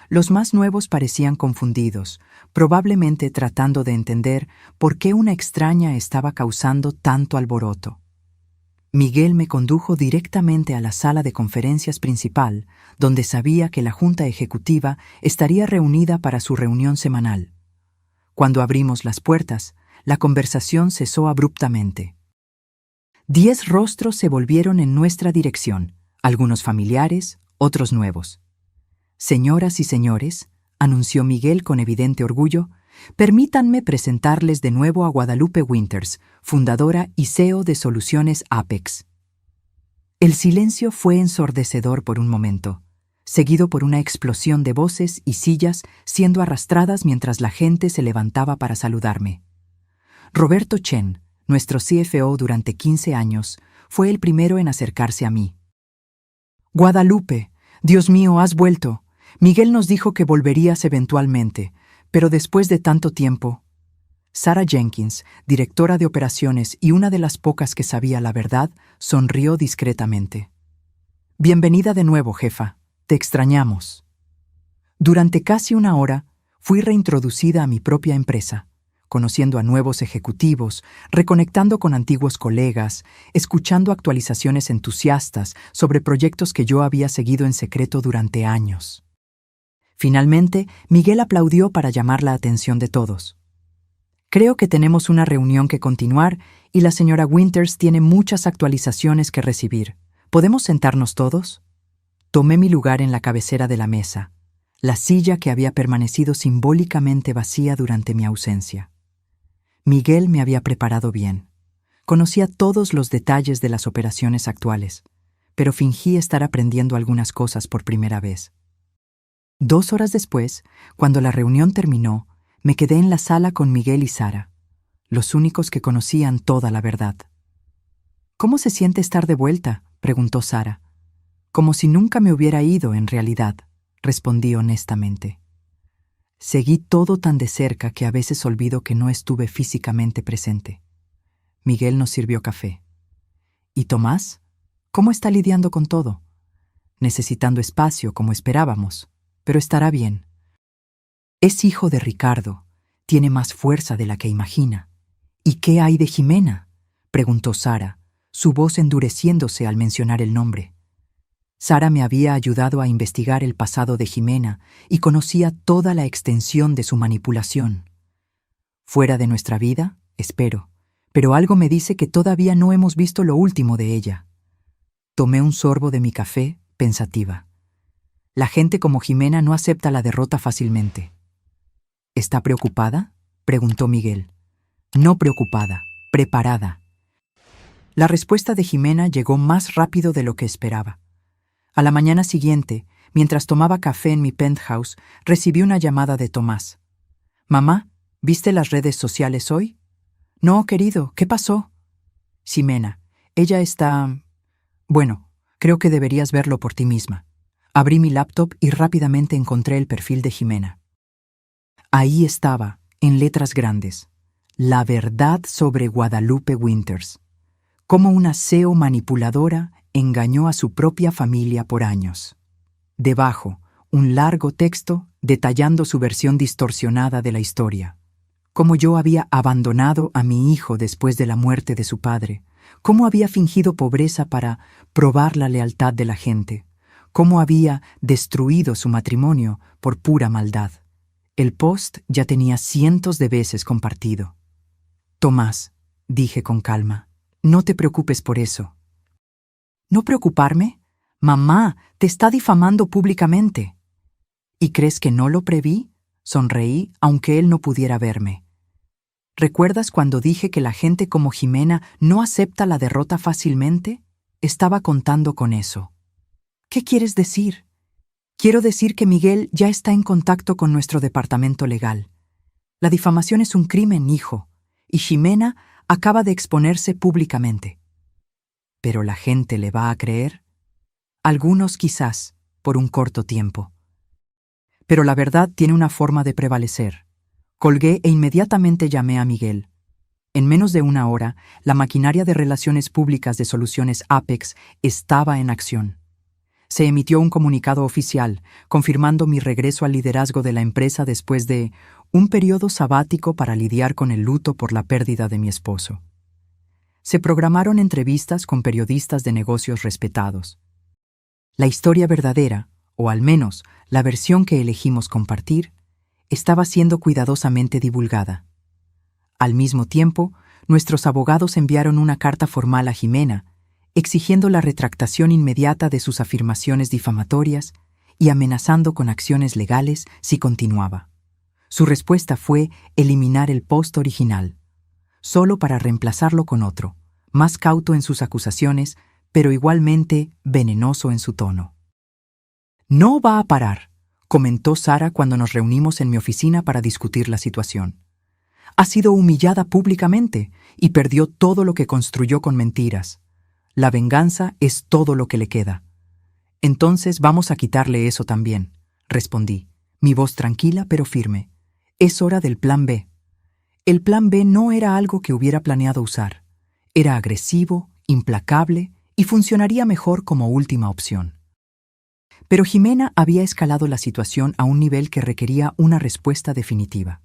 Los más nuevos parecían confundidos, probablemente tratando de entender por qué una extraña estaba causando tanto alboroto. Miguel me condujo directamente a la sala de conferencias principal, donde sabía que la junta ejecutiva estaría reunida para su reunión semanal. Cuando abrimos las puertas, la conversación cesó abruptamente. 10 rostros se volvieron en nuestra dirección, algunos familiares, otros nuevos. Señoras y señores, anunció Miguel con evidente orgullo, permítanme presentarles de nuevo a Guadalupe Winters, fundadora y CEO de Soluciones Apex. El silencio fue ensordecedor por un momento, seguido por una explosión de voces y sillas siendo arrastradas mientras la gente se levantaba para saludarme. Roberto Chen, nuestro CFO durante 15 años, fue el primero en acercarse a mí. Guadalupe, Dios mío, has vuelto. Miguel nos dijo que volverías eventualmente, pero después de tanto tiempo. Sarah Jenkins, directora de operaciones y una de las pocas que sabía la verdad, sonrió discretamente. Bienvenida de nuevo, jefa. Te extrañamos. Durante casi 1 hora, fui reintroducida a mi propia empresa, conociendo a nuevos ejecutivos, reconectando con antiguos colegas, escuchando actualizaciones entusiastas sobre proyectos que yo había seguido en secreto durante años. Finalmente, Miguel aplaudió para llamar la atención de todos. Creo que tenemos una reunión que continuar y la señora Winters tiene muchas actualizaciones que recibir. ¿Podemos sentarnos todos? Tomé mi lugar en la cabecera de la mesa, la silla que había permanecido simbólicamente vacía durante mi ausencia. Miguel me había preparado bien. Conocía todos los detalles de las operaciones actuales, pero fingí estar aprendiendo algunas cosas por primera vez. 2 horas después, cuando la reunión terminó, me quedé en la sala con Miguel y Sara, los únicos que conocían toda la verdad. ¿Cómo se siente estar de vuelta?, preguntó Sara. Como si nunca me hubiera ido, en realidad, respondí honestamente. Seguí todo tan de cerca que a veces olvido que no estuve físicamente presente. Miguel nos sirvió café. ¿Y Tomás? ¿Cómo está lidiando con todo? Necesitando espacio, como esperábamos, pero estará bien. Es hijo de Ricardo. Tiene más fuerza de la que imagina. ¿Y qué hay de Jimena?, preguntó Sara, su voz endureciéndose al mencionar el nombre. Sara me había ayudado a investigar el pasado de Jimena y conocía toda la extensión de su manipulación. Fuera de nuestra vida, espero, pero algo me dice que todavía no hemos visto lo último de ella. Tomé un sorbo de mi café, pensativa. La gente como Jimena no acepta la derrota fácilmente. ¿Está preocupada?, preguntó Miguel. No preocupada, preparada. La respuesta de Jimena llegó más rápido de lo que esperaba. A la mañana siguiente, mientras tomaba café en mi penthouse, recibí una llamada de Tomás. «Mamá, ¿viste las redes sociales hoy?» «No, querido, ¿qué pasó?» «Jimena, ella está... Bueno, creo que deberías verlo por ti misma». Abrí mi laptop y rápidamente encontré el perfil de Jimena. Ahí estaba, en letras grandes, la verdad sobre Guadalupe Winters. Cómo una CEO manipuladora engañó a su propia familia por años. Debajo, un largo texto detallando su versión distorsionada de la historia. Cómo yo había abandonado a mi hijo después de la muerte de su padre. Cómo había fingido pobreza para probar la lealtad de la gente. Cómo había destruido su matrimonio por pura maldad. El post ya tenía cientos de veces compartido. «Tomás», dije con calma, «no te preocupes por eso». «¿No preocuparme? Mamá, te está difamando públicamente». «¿Y crees que no lo preví?», sonreí, aunque él no pudiera verme. ¿Recuerdas cuando dije que la gente como Jimena no acepta la derrota fácilmente? Estaba contando con eso. ¿Qué quieres decir? Quiero decir que Miguel ya está en contacto con nuestro departamento legal. La difamación es un crimen, hijo, y Jimena acaba de exponerse públicamente. ¿Pero la gente le va a creer? Algunos quizás, por un corto tiempo. Pero la verdad tiene una forma de prevalecer. Colgué e inmediatamente llamé a Miguel. En menos de 1 hora, la maquinaria de relaciones públicas de Soluciones Apex estaba en acción. Se emitió un comunicado oficial, confirmando mi regreso al liderazgo de la empresa después de un periodo sabático para lidiar con el luto por la pérdida de mi esposo. Se programaron entrevistas con periodistas de negocios respetados. La historia verdadera, o al menos la versión que elegimos compartir, estaba siendo cuidadosamente divulgada. Al mismo tiempo, nuestros abogados enviaron una carta formal a Jimena, exigiendo la retractación inmediata de sus afirmaciones difamatorias y amenazando con acciones legales si continuaba. Su respuesta fue eliminar el post original, solo para reemplazarlo con otro, más cauto en sus acusaciones, pero igualmente venenoso en su tono. «No va a parar», comentó Sara cuando nos reunimos en mi oficina para discutir la situación. «Ha sido humillada públicamente y perdió todo lo que construyó con mentiras. La venganza es todo lo que le queda». «Entonces vamos a quitarle eso también», respondí, mi voz tranquila pero firme. «Es hora del plan B». El plan B no era algo que hubiera planeado usar. Era agresivo, implacable y funcionaría mejor como última opción. Pero Jimena había escalado la situación a un nivel que requería una respuesta definitiva.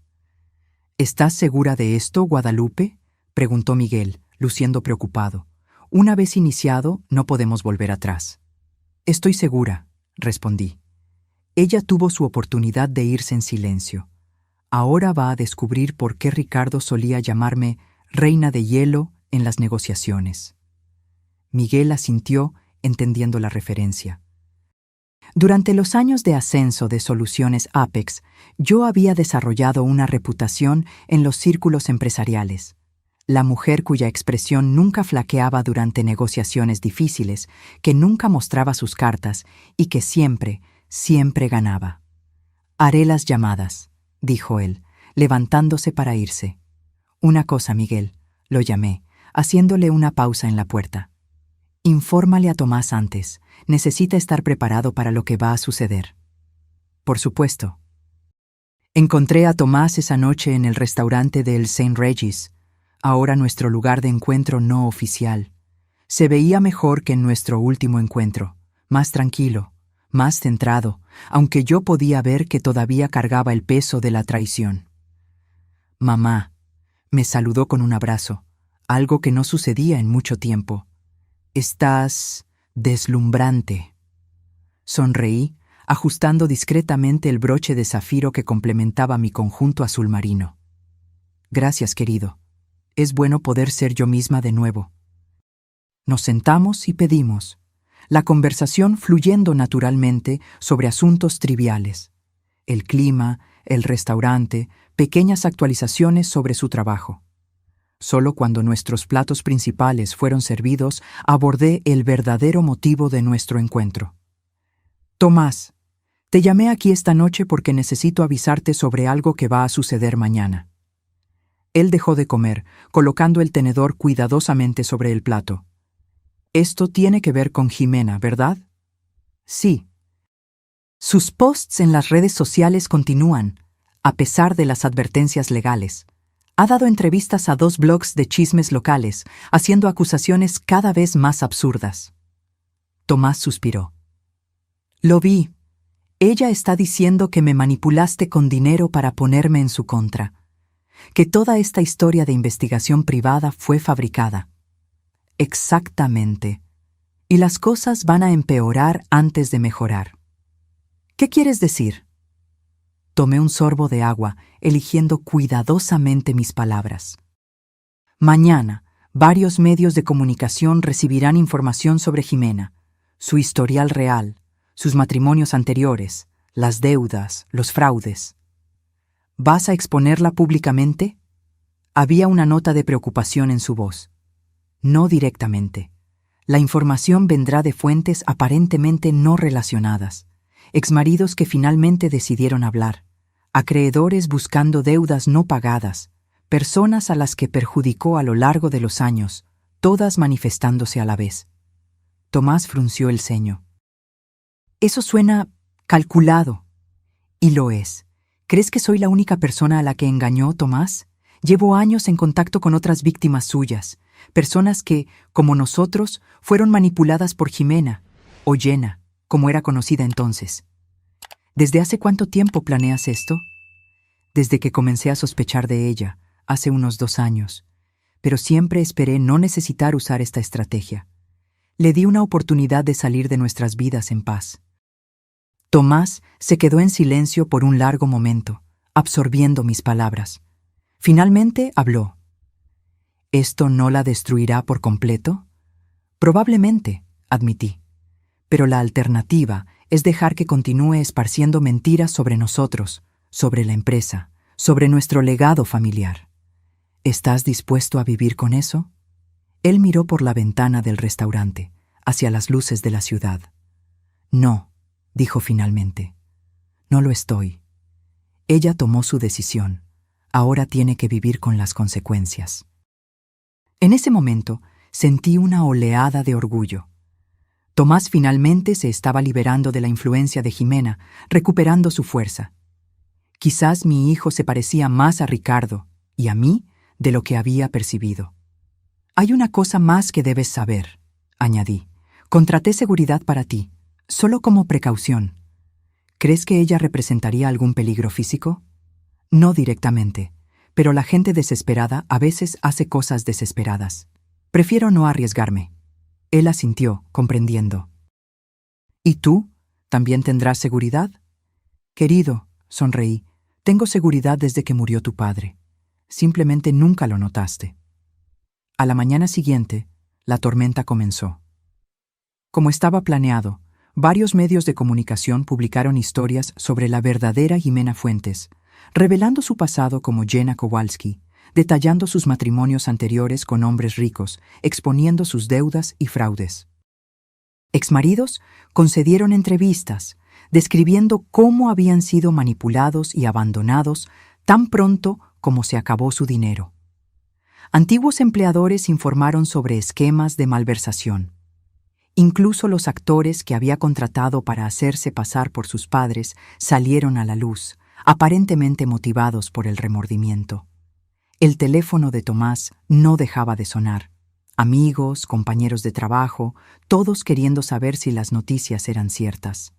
«¿Estás segura de esto, Guadalupe?», preguntó Miguel, luciendo preocupado. «Una vez iniciado, no podemos volver atrás». «Estoy segura», respondí. Ella tuvo su oportunidad de irse en silencio. Ahora va a descubrir por qué Ricardo solía llamarme Reina de Hielo en las negociaciones. Miguel asintió, entendiendo la referencia. Durante los años de ascenso de Soluciones Apex, yo había desarrollado una reputación en los círculos empresariales. La mujer cuya expresión nunca flaqueaba durante negociaciones difíciles, que nunca mostraba sus cartas y que siempre ganaba. «Haré las llamadas», dijo él, levantándose para irse. «Una cosa, Miguel», lo llamé, haciéndole una pausa en la puerta. «Infórmale a Tomás antes. Necesita estar preparado para lo que va a suceder». «Por supuesto». Encontré a Tomás esa noche en el restaurante del St. Regis, ahora nuestro lugar de encuentro no oficial. Se veía mejor que en nuestro último encuentro, más tranquilo, más centrado, aunque yo podía ver que todavía cargaba el peso de la traición. «Mamá», me saludó con un abrazo, algo que no sucedía en mucho tiempo. «Estás deslumbrante». Sonreí, ajustando discretamente el broche de zafiro que complementaba mi conjunto azul marino. «Gracias, querido. Es bueno poder ser yo misma de nuevo». Nos sentamos y pedimos, la conversación fluyendo naturalmente sobre asuntos triviales. El clima, el restaurante, pequeñas actualizaciones sobre su trabajo. Solo cuando nuestros platos principales fueron servidos, abordé el verdadero motivo de nuestro encuentro. «Tomás, te llamé aquí esta noche porque necesito avisarte sobre algo que va a suceder mañana». Él dejó de comer, colocando el tenedor cuidadosamente sobre el plato. «Esto tiene que ver con Jimena, ¿verdad?» «Sí». Sus posts en las redes sociales continúan, a pesar de las advertencias legales. Ha dado entrevistas a 2 blogs de chismes locales, haciendo acusaciones cada vez más absurdas. Tomás suspiró. «Lo vi. Ella está diciendo que me manipulaste con dinero para ponerme en su contra. Que toda esta historia de investigación privada fue fabricada». «Exactamente. Y las cosas van a empeorar antes de mejorar». «¿Qué quieres decir?» Tomé un sorbo de agua, eligiendo cuidadosamente mis palabras. «Mañana, varios medios de comunicación recibirán información sobre Jimena, su historial real, sus matrimonios anteriores, las deudas, los fraudes». «¿Vas a exponerla públicamente?» Había una nota de preocupación en su voz. «No directamente. La información vendrá de fuentes aparentemente no relacionadas, exmaridos que finalmente decidieron hablar, acreedores buscando deudas no pagadas, personas a las que perjudicó a lo largo de los años, todas manifestándose a la vez». Tomás frunció el ceño. «Eso suena calculado». «Y lo es. ¿Crees que soy la única persona a la que engañó Tomás? Llevo años en contacto con otras víctimas suyas, personas que, como nosotros, fueron manipuladas por Jimena, o Jenna, como era conocida entonces». «¿Desde hace cuánto tiempo planeas esto?» «Desde que comencé a sospechar de ella, hace unos 2 años. Pero siempre esperé no necesitar usar esta estrategia. Le di una oportunidad de salir de nuestras vidas en paz». Tomás se quedó en silencio por un largo momento, absorbiendo mis palabras. Finalmente habló. «¿Esto no la destruirá por completo?» «Probablemente», admití. «Pero la alternativa es dejar que continúe esparciendo mentiras sobre nosotros, sobre la empresa, sobre nuestro legado familiar. ¿Estás dispuesto a vivir con eso?» Él miró por la ventana del restaurante, hacia las luces de la ciudad. «No», dijo finalmente. «No lo estoy. Ella tomó su decisión. Ahora tiene que vivir con las consecuencias». En ese momento sentí una oleada de orgullo. Tomás finalmente se estaba liberando de la influencia de Jimena, recuperando su fuerza. Quizás mi hijo se parecía más a Ricardo y a mí de lo que había percibido. «Hay una cosa más que debes saber», añadí. «Contraté seguridad para ti, solo como precaución. ¿Crees que ella representaría algún peligro físico?» «No directamente, pero la gente desesperada a veces hace cosas desesperadas. Prefiero no arriesgarme». Él asintió, comprendiendo. «¿Y tú? ¿También tendrás seguridad?» Querido, sonreí, tengo seguridad desde que murió tu padre. Simplemente nunca lo notaste. A la mañana siguiente, la tormenta comenzó. Como estaba planeado, varios medios de comunicación publicaron historias sobre la verdadera Jimena Fuentes, revelando su pasado como Jenna Kowalski, detallando sus matrimonios anteriores con hombres ricos, exponiendo sus deudas y fraudes. Exmaridos concedieron entrevistas, describiendo cómo habían sido manipulados y abandonados tan pronto como se acabó su dinero. Antiguos empleadores informaron sobre esquemas de malversación. Incluso los actores que había contratado para hacerse pasar por sus padres salieron a la luz, aparentemente motivados por el remordimiento. El teléfono de Tomás no dejaba de sonar. Amigos, compañeros de trabajo, todos queriendo saber si las noticias eran ciertas.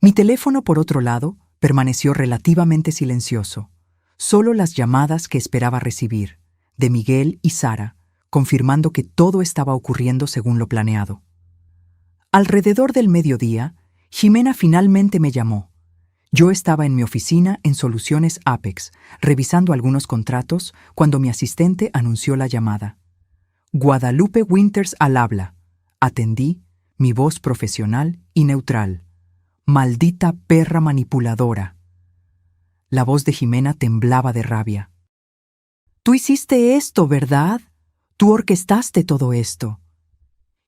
Mi teléfono, por otro lado, permaneció relativamente silencioso. Solo las llamadas que esperaba recibir, de Miguel y Sara, confirmando que todo estaba ocurriendo según lo planeado. Alrededor del mediodía, Jimena finalmente me llamó. Yo estaba en mi oficina en Soluciones Apex, revisando algunos contratos, cuando mi asistente anunció la llamada. Guadalupe Winters al habla. Atendí, mi voz profesional y neutral. Maldita perra manipuladora. La voz de Jimena temblaba de rabia. Tú hiciste esto, ¿verdad? Tú orquestaste todo esto.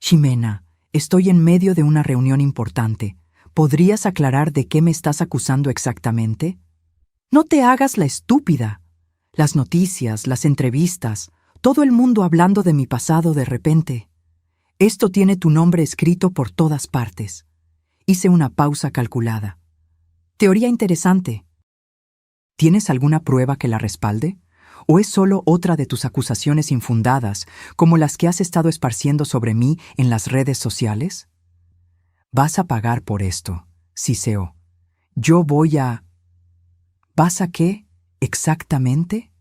Jimena, estoy en medio de una reunión importante. ¿Podrías aclarar de qué me estás acusando exactamente? No te hagas la estúpida. Las noticias, las entrevistas, todo el mundo hablando de mi pasado de repente. Esto tiene tu nombre escrito por todas partes. Hice una pausa calculada. Teoría interesante. ¿Tienes alguna prueba que la respalde? ¿O es solo otra de tus acusaciones infundadas, como las que has estado esparciendo sobre mí en las redes sociales? Vas a pagar por esto, Ciseo. Yo voy a... ¿Vas a qué? ¿Exactamente?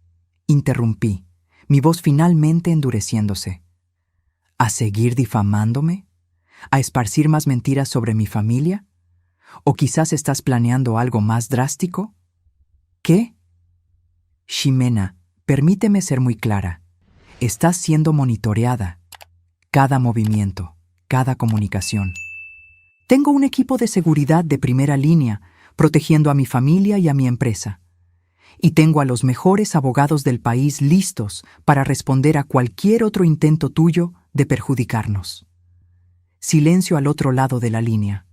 Interrumpí, mi voz finalmente endureciéndose. ¿A seguir difamándome? ¿A esparcir más mentiras sobre mi familia? ¿O quizás estás planeando algo más drástico? ¿Qué? Ximena, permíteme ser muy clara. Estás siendo monitoreada. Cada movimiento, cada comunicación. Tengo un equipo de seguridad de primera línea, protegiendo a mi familia y a mi empresa. Y tengo a los mejores abogados del país listos para responder a cualquier otro intento tuyo de perjudicarnos. Silencio al otro lado de la línea.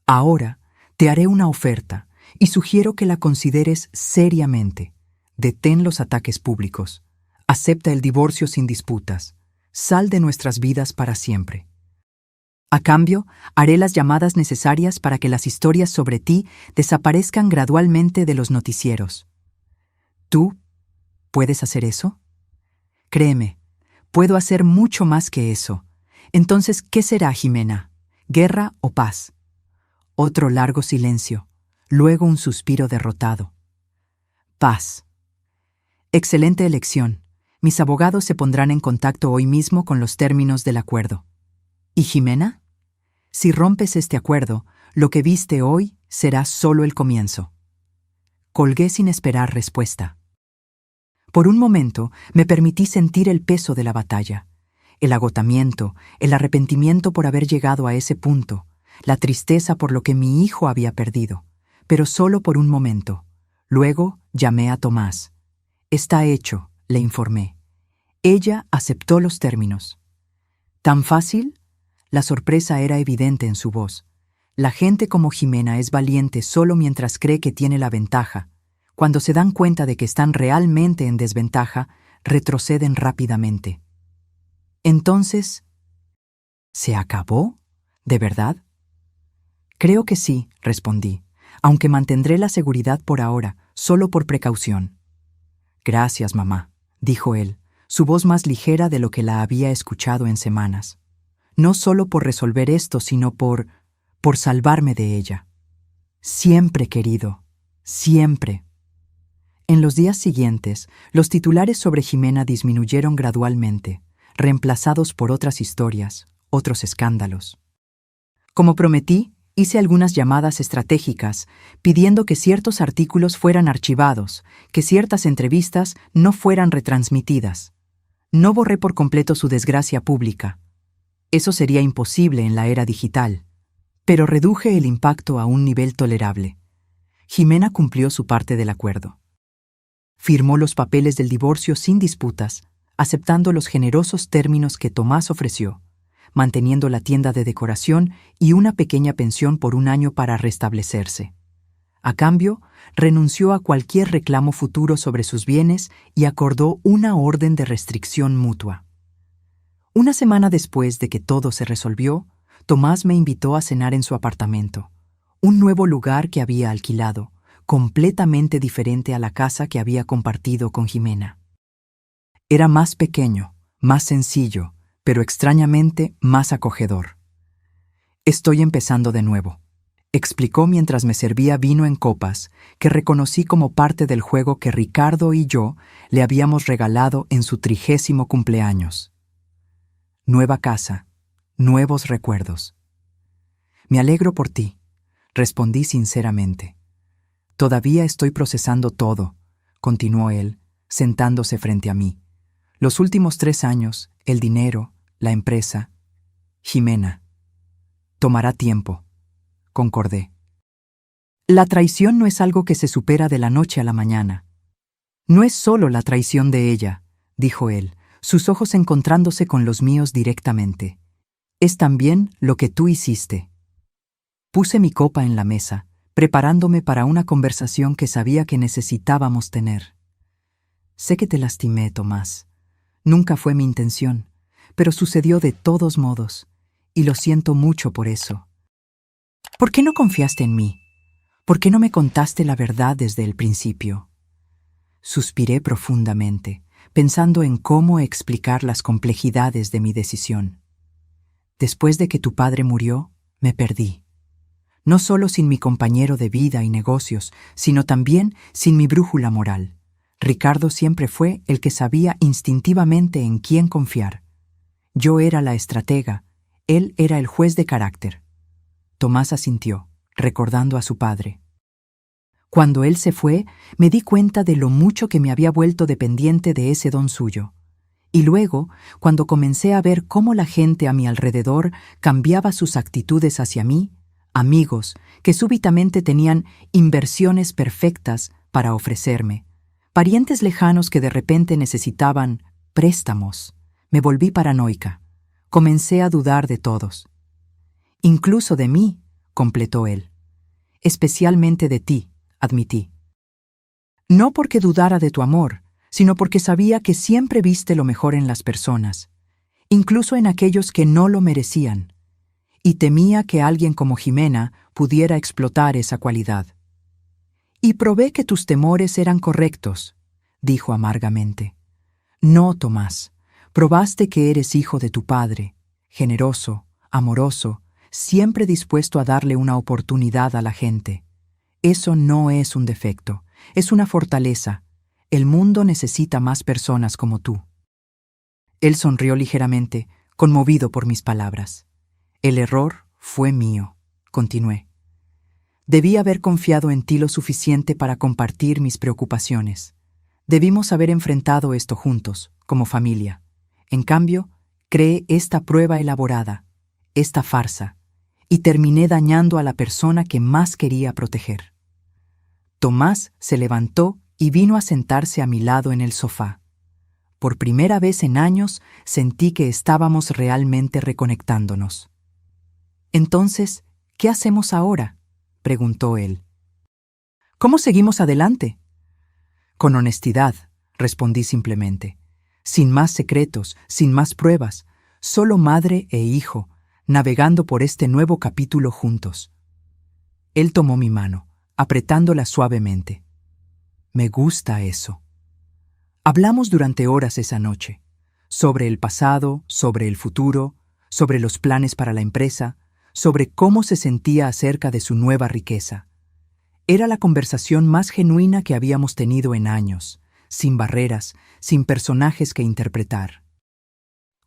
Ahora te haré una oferta y sugiero que la consideres seriamente. Detén los ataques públicos. Acepta el divorcio sin disputas. Sal de nuestras vidas para siempre. A cambio, haré las llamadas necesarias para que las historias sobre ti desaparezcan gradualmente de los noticieros. ¿Tú puedes hacer eso? Créeme, puedo hacer mucho más que eso. Entonces, ¿qué será, Jimena? ¿Guerra o paz? Otro largo silencio, luego un suspiro derrotado. Paz. Excelente elección. Mis abogados se pondrán en contacto hoy mismo con los términos del acuerdo. ¿Y Jimena? Si rompes este acuerdo, lo que viste hoy será solo el comienzo. Colgué sin esperar respuesta. Por un momento me permití sentir el peso de la batalla, el agotamiento, el arrepentimiento por haber llegado a ese punto, la tristeza por lo que mi hijo había perdido, pero solo por un momento. Luego llamé a Tomás. Está hecho, le informé. Ella aceptó los términos. ¿Tan fácil? La sorpresa era evidente en su voz. La gente como Jimena es valiente solo mientras cree que tiene la ventaja. Cuando se dan cuenta de que están realmente en desventaja, retroceden rápidamente. Entonces, ¿se acabó? ¿De verdad? Creo que sí, respondí, aunque mantendré la seguridad por ahora, solo por precaución. Gracias, mamá, dijo él, su voz más ligera de lo que la había escuchado en semanas. No solo por resolver esto, sino por salvarme de ella. Siempre, querido, siempre. En los días siguientes, los titulares sobre Jimena disminuyeron gradualmente, reemplazados por otras historias, otros escándalos. Como prometí, Hice algunas llamadas estratégicas, pidiendo que ciertos artículos fueran archivados, que ciertas entrevistas no fueran retransmitidas. No borré por completo su desgracia pública. Eso sería imposible en la era digital, pero reduje el impacto a un nivel tolerable. Jimena cumplió su parte del acuerdo. Firmó los papeles del divorcio sin disputas, aceptando los generosos términos que Tomás ofreció, manteniendo la tienda de decoración y una pequeña pensión por un año para restablecerse. A cambio, renunció a cualquier reclamo futuro sobre sus bienes y acordó una orden de restricción mutua. Una semana después de que todo se resolvió, Tomás me invitó a cenar en su apartamento, un nuevo lugar que había alquilado, completamente diferente a la casa que había compartido con Jimena. Era más pequeño, más sencillo, pero extrañamente más acogedor. «Estoy empezando de nuevo», explicó mientras me servía vino en copas que reconocí como parte del juego que Ricardo y yo le habíamos regalado en su 30º cumpleaños. Nueva casa, nuevos recuerdos. «Me alegro por ti», respondí sinceramente. «Todavía estoy procesando todo», continuó él, sentándose frente a mí. «Los últimos 3 años, el dinero, la empresa. Jimena. Tomará tiempo», concordé. «La traición no es algo que se supera de la noche a la mañana». «No es solo la traición de ella», dijo él, sus ojos encontrándose con los míos directamente. «Es también lo que tú hiciste». Puse mi copa en la mesa, preparándome para una conversación que sabía que necesitábamos tener. «Sé que te lastimé, Tomás. Nunca fue mi intención, pero sucedió de todos modos, y lo siento mucho por eso. ¿Por qué no confiaste en mí? ¿Por qué no me contaste la verdad desde el principio?» Suspiré profundamente, pensando en cómo explicar las complejidades de mi decisión. «Después de que tu padre murió, me perdí. No solo sin mi compañero de vida y negocios, sino también sin mi brújula moral. Ricardo siempre fue el que sabía instintivamente en quién confiar. Yo era la estratega, él era el juez de carácter». Tomás asintió, recordando a su padre. «Cuando él se fue, me di cuenta de lo mucho que me había vuelto dependiente de ese don suyo. Y luego, cuando comencé a ver cómo la gente a mi alrededor cambiaba sus actitudes hacia mí, amigos que súbitamente tenían inversiones perfectas para ofrecerme, parientes lejanos que de repente necesitaban préstamos, me volví paranoica. Comencé a dudar de todos. «Incluso de mí», completó él. «Especialmente de ti», admití. «No porque dudara de tu amor, sino porque sabía que siempre viste lo mejor en las personas, incluso en aquellos que no lo merecían, y temía que alguien como Jimena pudiera explotar esa cualidad. Y probé que tus temores eran correctos», dijo amargamente. «No, Tomás, probaste que eres hijo de tu padre, generoso, amoroso, siempre dispuesto a darle una oportunidad a la gente. Eso no es un defecto, es una fortaleza. El mundo necesita más personas como tú». Él sonrió ligeramente, conmovido por mis palabras. «El error fue mío», continué. «Debí haber confiado en ti lo suficiente para compartir mis preocupaciones. Debimos haber enfrentado esto juntos, como familia. En cambio, creé esta prueba elaborada, esta farsa, y terminé dañando a la persona que más quería proteger». Tomás se levantó y vino a sentarse a mi lado en el sofá. Por primera vez en años sentí que estábamos realmente reconectándonos. «Entonces, ¿qué hacemos ahora?», preguntó él. «¿Cómo seguimos adelante?». «Con honestidad», respondí simplemente. «Sin más secretos, sin más pruebas, solo madre e hijo, navegando por este nuevo capítulo juntos». Él tomó mi mano, apretándola suavemente. «Me gusta eso». Hablamos durante horas esa noche, sobre el pasado, sobre el futuro, sobre los planes para la empresa, sobre cómo se sentía acerca de su nueva riqueza. Era la conversación más genuina que habíamos tenido en años, sin barreras, sin personajes que interpretar.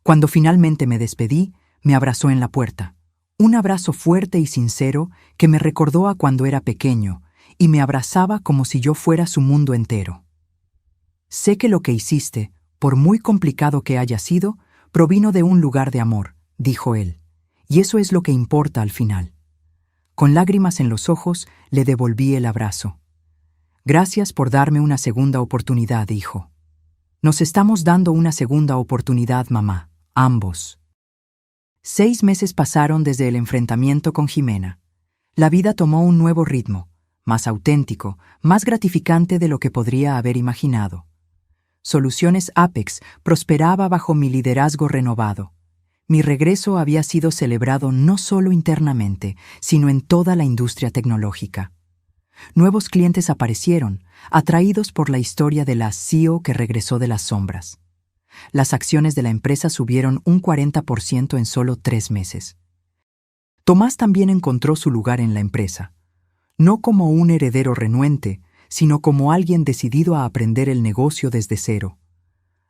Cuando finalmente me despedí, me abrazó en la puerta, Un abrazo fuerte y sincero que me recordó a cuando era pequeño y me abrazaba como si yo fuera su mundo entero. Sé que lo que hiciste, por muy complicado que haya sido, provino de un lugar de amor, dijo él, y eso es lo que importa al final. Con lágrimas en los ojos, le devolví el abrazo. Gracias por darme una segunda oportunidad, hijo. Nos estamos dando una segunda oportunidad, mamá, ambos. 6 meses pasaron desde el enfrentamiento con Jimena. La vida tomó un nuevo ritmo, más auténtico, más gratificante de lo que podría haber imaginado. Soluciones Apex prosperaba bajo mi liderazgo renovado. Mi regreso había sido celebrado no solo internamente, sino en toda la industria tecnológica. Nuevos clientes aparecieron, atraídos por la historia de la CEO que regresó de las sombras. Las acciones de la empresa subieron un 40% en solo 3 meses. Tomás también encontró su lugar en la empresa, no como un heredero renuente, sino como alguien decidido a aprender el negocio desde cero.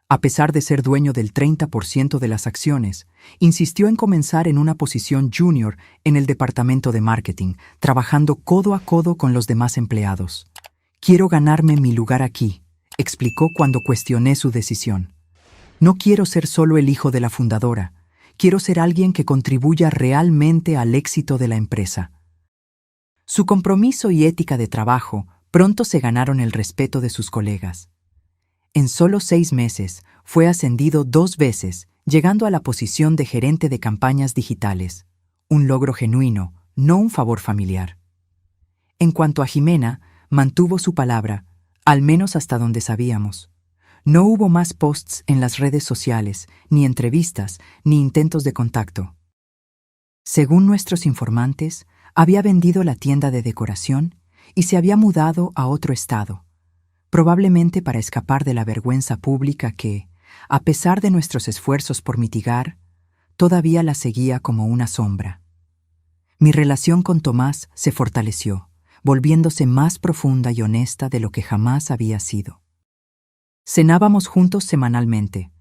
A pesar de ser dueño del 30% de las acciones, insistió en comenzar en una posición junior en el departamento de marketing, trabajando codo a codo con los demás empleados. «Quiero ganarme mi lugar aquí», explicó cuando cuestioné su decisión. «No quiero ser solo el hijo de la fundadora, quiero ser alguien que contribuya realmente al éxito de la empresa». Su compromiso y ética de trabajo pronto se ganaron el respeto de sus colegas. En solo 6 meses, fue ascendido 2 veces, llegando a la posición de gerente de campañas digitales. Un logro genuino, no un favor familiar. En cuanto a Jimena, mantuvo su palabra, al menos hasta donde sabíamos. No hubo más posts en las redes sociales, ni entrevistas, ni intentos de contacto. Según nuestros informantes, había vendido la tienda de decoración y se había mudado a otro estado, probablemente para escapar de la vergüenza pública que, a pesar de nuestros esfuerzos por mitigar, todavía la seguía como una sombra. Mi relación con Tomás se fortaleció, volviéndose más profunda y honesta de lo que jamás había sido. Cenábamos juntos semanalmente,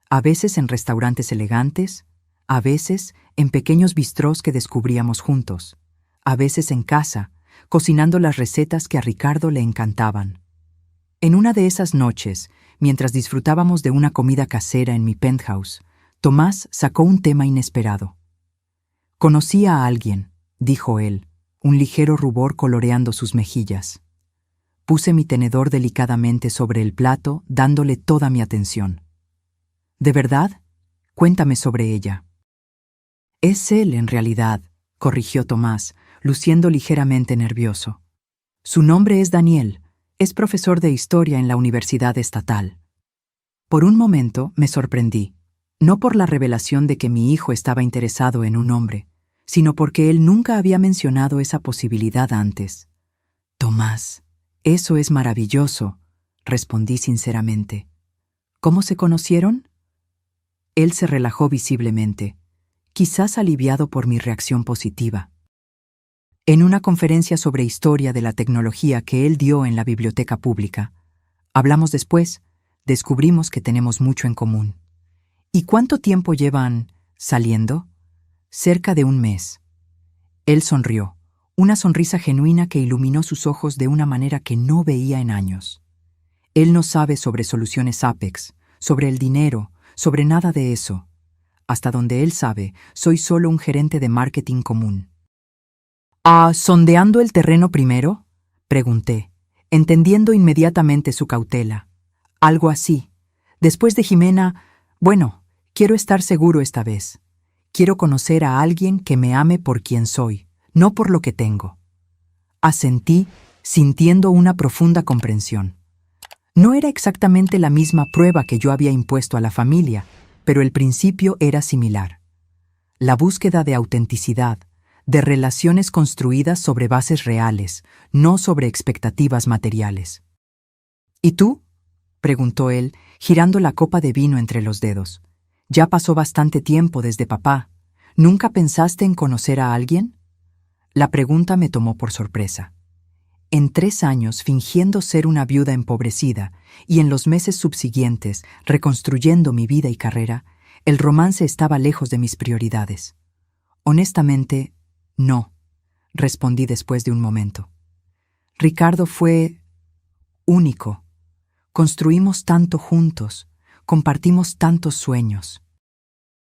a veces en restaurantes elegantes, a veces en pequeños bistrós que descubríamos juntos, a veces en casa, cocinando las recetas que a Ricardo le encantaban. En una de esas noches, mientras disfrutábamos de una comida casera en mi penthouse, Tomás sacó un tema inesperado. «Conocí a alguien», dijo él, un ligero rubor coloreando sus mejillas. Puse mi tenedor delicadamente sobre el plato, dándole toda mi atención. «¿De verdad? Cuéntame sobre ella». «Es él, en realidad», corrigió Tomás, luciendo ligeramente nervioso. «Su nombre es Daniel, es profesor de historia en la Universidad Estatal». Por un momento me sorprendí, no por la revelación de que mi hijo estaba interesado en un hombre, sino porque él nunca había mencionado esa posibilidad antes. «Tomás, eso es maravilloso», respondí sinceramente. «¿Cómo se conocieron?» Él se relajó visiblemente, quizás aliviado por mi reacción positiva. En una conferencia sobre historia de la tecnología que él dio en la biblioteca pública. Hablamos después, descubrimos que tenemos mucho en común. ¿Y cuánto tiempo llevan saliendo? Cerca de 1 mes. Él sonrió, una sonrisa genuina que iluminó sus ojos de una manera que no veía en años. Él no sabe sobre soluciones Apex, sobre el dinero, sobre nada de eso. Hasta donde él sabe, soy solo un gerente de marketing común. ¿Sondeando el terreno primero?, pregunté, entendiendo inmediatamente su cautela. Algo así. Después de Jimena, bueno, quiero estar seguro esta vez. Quiero conocer a alguien que me ame por quien soy, no por lo que tengo. Asentí, sintiendo una profunda comprensión. No era exactamente la misma prueba que yo había impuesto a la familia, pero el principio era similar. La búsqueda de autenticidad, de relaciones construidas sobre bases reales, no sobre expectativas materiales. ¿Y tú?, preguntó él, girando la copa de vino entre los dedos. Ya pasó bastante tiempo desde papá. ¿Nunca pensaste en conocer a alguien? La pregunta me tomó por sorpresa. En 3 años fingiendo ser una viuda empobrecida y en los meses subsiguientes reconstruyendo mi vida y carrera, el romance estaba lejos de mis prioridades. Honestamente, no, respondí después de un momento. Ricardo fue único. Construimos tanto juntos, compartimos tantos sueños.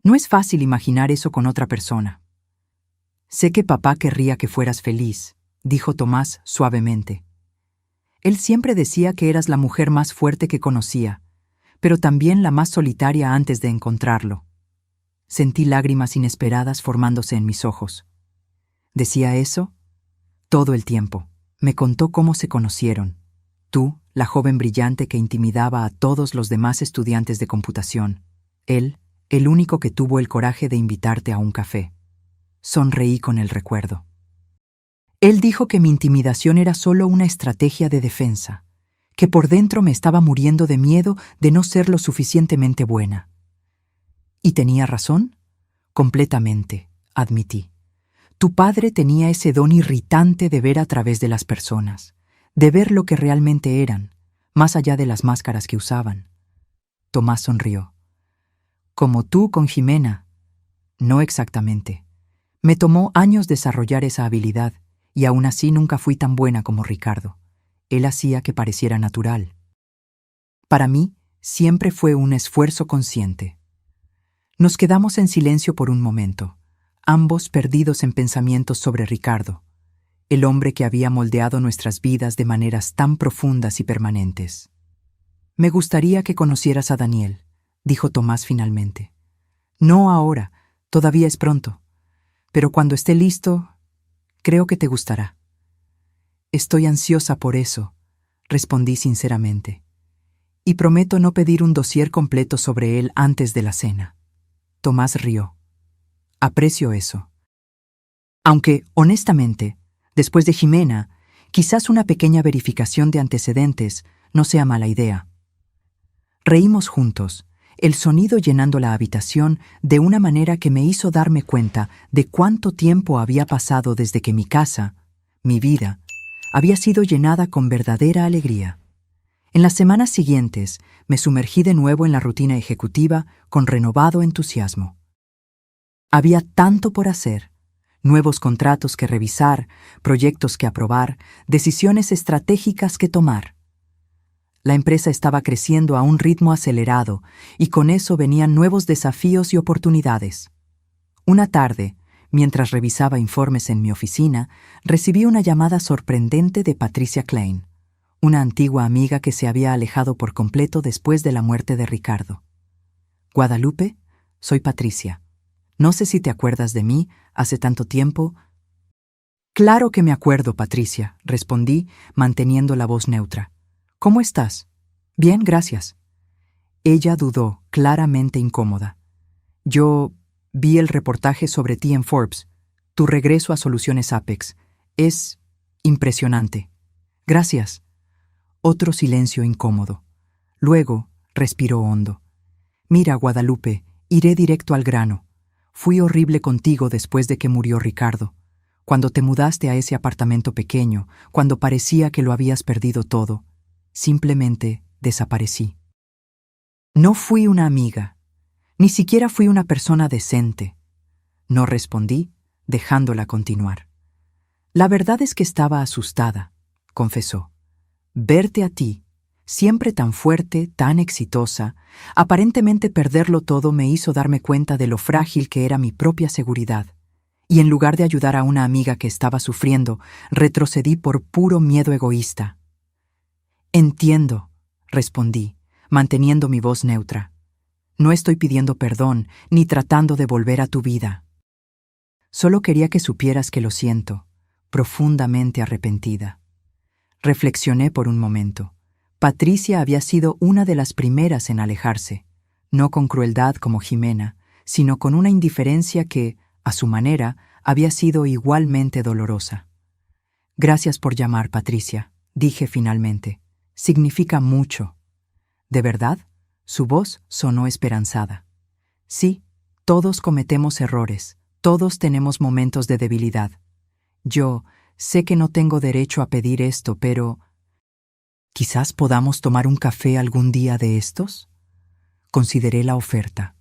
No es fácil imaginar eso con otra persona. Sé que papá querría que fueras feliz, dijo Tomás suavemente. Él siempre decía que eras la mujer más fuerte que conocía, pero también la más solitaria antes de encontrarlo. Sentí lágrimas inesperadas formándose en mis ojos. ¿Decía eso? Todo el tiempo. Me contó cómo se conocieron. Tú, la joven brillante que intimidaba a todos los demás estudiantes de computación. Él, el único que tuvo el coraje de invitarte a un café. Sonreí con el recuerdo. Él dijo que mi intimidación era solo una estrategia de defensa, que por dentro me estaba muriendo de miedo de no ser lo suficientemente buena. ¿Y tenía razón? Completamente, admití. Tu padre tenía ese don irritante de ver a través de las personas, de ver lo que realmente eran, más allá de las máscaras que usaban. Tomás sonrió. Como tú con Jimena. No exactamente. Me tomó años desarrollar esa habilidad, y aún así nunca fui tan buena como Ricardo. Él hacía que pareciera natural. Para mí, siempre fue un esfuerzo consciente. Nos quedamos en silencio por un momento, ambos perdidos en pensamientos sobre Ricardo, el hombre que había moldeado nuestras vidas de maneras tan profundas y permanentes. Me gustaría que conocieras a Daniel, dijo Tomás finalmente. No ahora, todavía es pronto, pero cuando esté listo, creo que te gustará. Estoy ansiosa por eso, respondí sinceramente, y prometo no pedir un dossier completo sobre él antes de la cena. Tomás rió. Aprecio eso. Aunque, honestamente, después de Jimena, quizás una pequeña verificación de antecedentes no sea mala idea. Reímos juntos, el sonido llenando la habitación de una manera que me hizo darme cuenta de cuánto tiempo había pasado desde que mi casa, mi vida, había sido llenada con verdadera alegría. En las semanas siguientes me sumergí de nuevo en la rutina ejecutiva con renovado entusiasmo. Había tanto por hacer, nuevos contratos que revisar, proyectos que aprobar, decisiones estratégicas que tomar. La empresa estaba creciendo a un ritmo acelerado y con eso venían nuevos desafíos y oportunidades. Una tarde, mientras revisaba informes en mi oficina, recibí una llamada sorprendente de Patricia Klein, una antigua amiga que se había alejado por completo después de la muerte de Ricardo. Guadalupe, soy Patricia. No sé si te acuerdas de mí, hace tanto tiempo. Claro que me acuerdo, Patricia, respondí, manteniendo la voz neutra. ¿Cómo estás? Bien, gracias. Ella dudó, claramente incómoda. Yo vi el reportaje sobre ti en Forbes. Tu regreso a Soluciones Apex. Es impresionante. Gracias. Otro silencio incómodo. Luego, respiró hondo. Mira, Guadalupe, iré directo al grano. Fui horrible contigo después de que murió Ricardo. Cuando te mudaste a ese apartamento pequeño, cuando parecía que lo habías perdido todo, simplemente desaparecí. No fui una amiga, ni siquiera fui una persona decente. No respondí, dejándola continuar. La verdad es que estaba asustada, confesó. Verte a ti, siempre tan fuerte, tan exitosa, aparentemente perderlo todo me hizo darme cuenta de lo frágil que era mi propia seguridad. Y en lugar de ayudar a una amiga que estaba sufriendo, retrocedí por puro miedo egoísta. Entiendo, respondí, manteniendo mi voz neutra. No estoy pidiendo perdón, ni tratando de volver a tu vida. Solo quería que supieras que lo siento, profundamente arrepentida. Reflexioné por un momento. Patricia había sido una de las primeras en alejarse, no con crueldad como Jimena, sino con una indiferencia que, a su manera, había sido igualmente dolorosa. Gracias por llamar, Patricia, dije finalmente. Significa mucho. ¿De verdad? Su voz sonó esperanzada. Sí, todos cometemos errores, todos tenemos momentos de debilidad. Yo sé que no tengo derecho a pedir esto, pero ¿quizás podamos tomar un café algún día de estos? Consideré la oferta.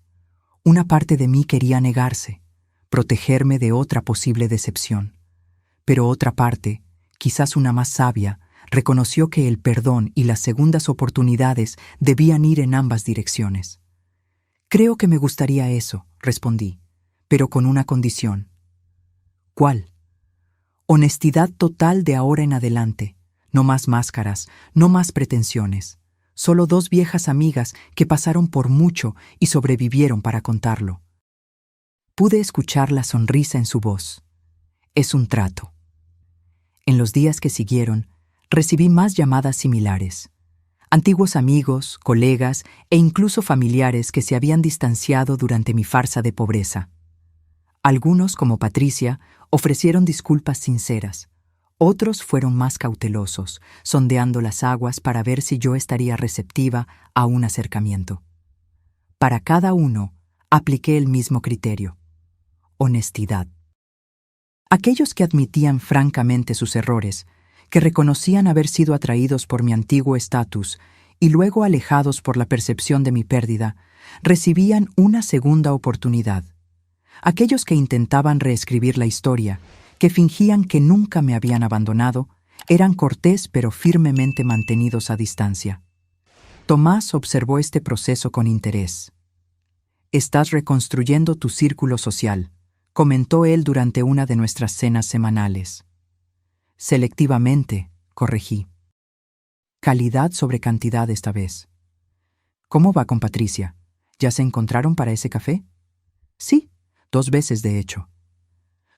Una parte de mí quería negarse, protegerme de otra posible decepción. Pero otra parte, quizás una más sabia, reconoció que el perdón y las segundas oportunidades debían ir en ambas direcciones. Creo que me gustaría eso, respondí, pero con una condición. ¿Cuál? Honestidad total de ahora en adelante. No más máscaras, no más pretensiones. Solo dos viejas amigas que pasaron por mucho y sobrevivieron para contarlo. Pude escuchar la sonrisa en su voz. Es un trato. En los días que siguieron, recibí más llamadas similares. Antiguos amigos, colegas e incluso familiares que se habían distanciado durante mi farsa de pobreza. Algunos, como Patricia, ofrecieron disculpas sinceras. Otros fueron más cautelosos, sondeando las aguas para ver si yo estaría receptiva a un acercamiento. Para cada uno, apliqué el mismo criterio: honestidad. Aquellos que admitían francamente sus errores, que reconocían haber sido atraídos por mi antiguo estatus y luego alejados por la percepción de mi pérdida, recibían una segunda oportunidad. Aquellos que intentaban reescribir la historia, que fingían que nunca me habían abandonado, eran cortés pero firmemente mantenidos a distancia. Tomás observó este proceso con interés. «Estás reconstruyendo tu círculo social», comentó él durante una de nuestras cenas semanales. «Selectivamente», corregí. Calidad sobre cantidad esta vez. «¿Cómo va con Patricia? ¿Ya se encontraron para ese café?» «Sí, 2 veces de hecho».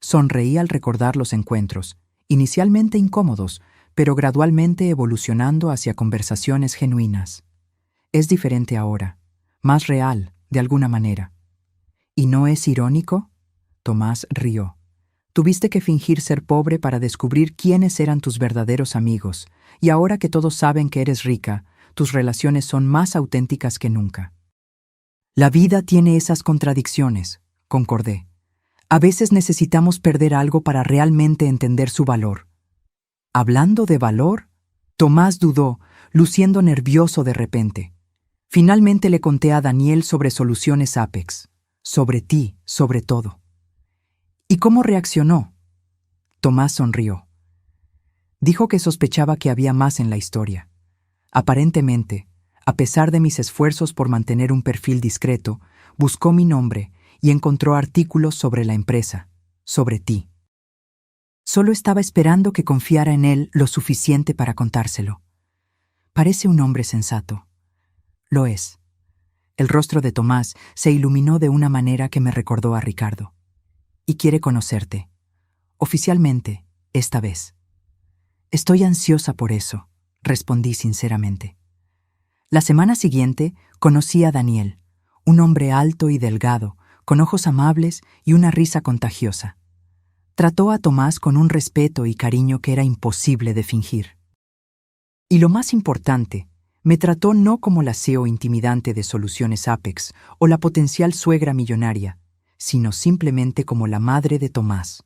Sonreí al recordar los encuentros, inicialmente incómodos, pero gradualmente evolucionando hacia conversaciones genuinas. Es diferente ahora, más real, de alguna manera. ¿Y no es irónico? Tomás rió. Tuviste que fingir ser pobre para descubrir quiénes eran tus verdaderos amigos, y ahora que todos saben que eres rica, tus relaciones son más auténticas que nunca. La vida tiene esas contradicciones, concordé. A veces necesitamos perder algo para realmente entender su valor. Hablando de valor, Tomás dudó, luciendo nervioso de repente. Finalmente le conté a Daniel sobre Soluciones Apex, sobre ti, sobre todo. ¿Y cómo reaccionó? Tomás sonrió. Dijo que sospechaba que había más en la historia. Aparentemente, a pesar de mis esfuerzos por mantener un perfil discreto, buscó mi nombre y encontró artículos sobre la empresa, sobre ti. Solo estaba esperando que confiara en él lo suficiente para contárselo. Parece un hombre sensato. Lo es. El rostro de Tomás se iluminó de una manera que me recordó a Ricardo. Y quiere conocerte. Oficialmente, esta vez. Estoy ansiosa por eso, respondí sinceramente. La semana siguiente conocí a Daniel, un hombre alto y delgado, con ojos amables y una risa contagiosa. Trató a Tomás con un respeto y cariño que era imposible de fingir. Y lo más importante, me trató no como la CEO intimidante de Soluciones Apex o la potencial suegra millonaria, sino simplemente como la madre de Tomás.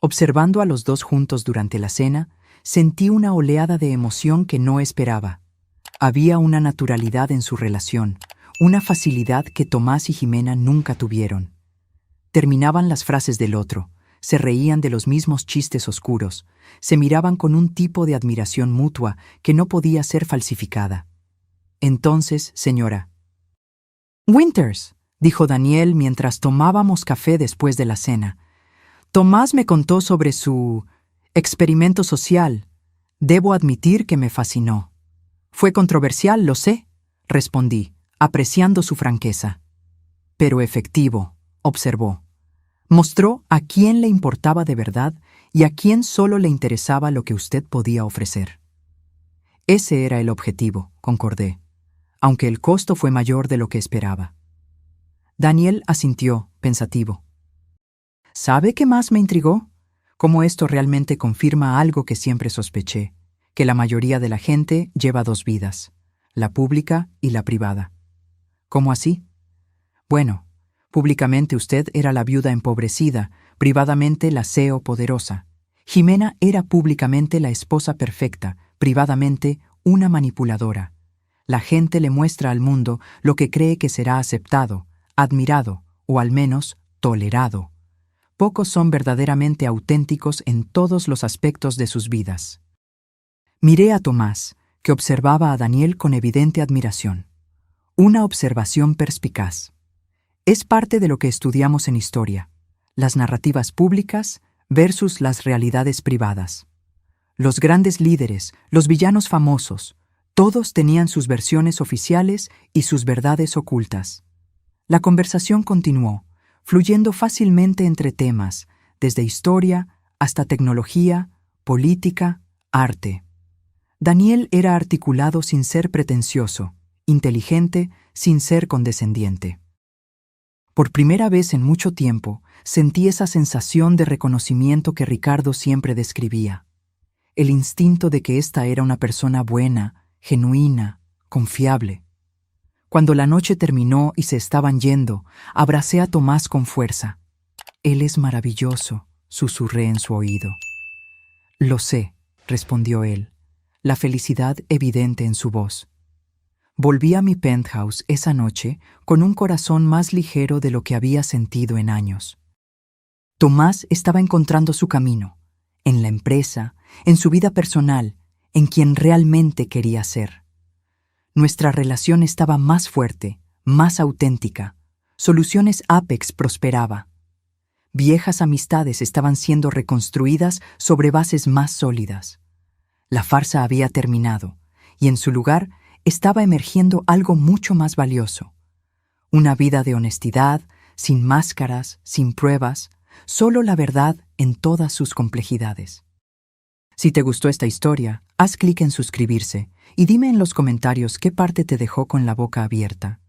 Observando a los dos juntos durante la cena, sentí una oleada de emoción que no esperaba. Había una naturalidad en su relación, una facilidad que Tomás y Jimena nunca tuvieron. Terminaban las frases del otro, se reían de los mismos chistes oscuros, se miraban con un tipo de admiración mutua que no podía ser falsificada. Entonces, señora. «Winters», dijo Daniel mientras tomábamos café después de la cena. «Tomás me contó sobre su experimento social. Debo admitir que me fascinó». «Fue controversial, lo sé», respondí, apreciando su franqueza. «Pero efectivo», observó. Mostró a quién le importaba de verdad y a quién solo le interesaba lo que usted podía ofrecer. Ese era el objetivo, concordé, aunque el costo fue mayor de lo que esperaba. Daniel asintió, pensativo. ¿Sabe qué más me intrigó? Cómo esto realmente confirma algo que siempre sospeché, que la mayoría de la gente lleva 2 vidas, la pública y la privada. ¿Cómo así? Bueno, públicamente usted era la viuda empobrecida, privadamente la CEO poderosa. Jimena era públicamente la esposa perfecta, privadamente una manipuladora. La gente le muestra al mundo lo que cree que será aceptado, admirado o al menos tolerado. Pocos son verdaderamente auténticos en todos los aspectos de sus vidas. Miré a Tomás, que observaba a Daniel con evidente admiración. Una observación perspicaz. Es parte de lo que estudiamos en historia, las narrativas públicas versus las realidades privadas. Los grandes líderes, los villanos famosos, todos tenían sus versiones oficiales y sus verdades ocultas. La conversación continuó, fluyendo fácilmente entre temas, desde historia hasta tecnología, política, arte. Daniel era articulado sin ser pretencioso, inteligente sin ser condescendiente. Por primera vez en mucho tiempo, sentí esa sensación de reconocimiento que Ricardo siempre describía. El instinto de que ésta era una persona buena, genuina, confiable. Cuando la noche terminó y se estaban yendo, abracé a Tomás con fuerza. «Él es maravilloso», susurré en su oído. «Lo sé», respondió él, la felicidad evidente en su voz. Volví a mi penthouse esa noche con un corazón más ligero de lo que había sentido en años. Tomás estaba encontrando su camino, en la empresa, en su vida personal, en quien realmente quería ser. Nuestra relación estaba más fuerte, más auténtica. Soluciones Apex prosperaba. Viejas amistades estaban siendo reconstruidas sobre bases más sólidas. La farsa había terminado, y en su lugar estaba emergiendo algo mucho más valioso. Una vida de honestidad, sin máscaras, sin pruebas, solo la verdad en todas sus complejidades. Si te gustó esta historia, haz clic en suscribirse y dime en los comentarios qué parte te dejó con la boca abierta.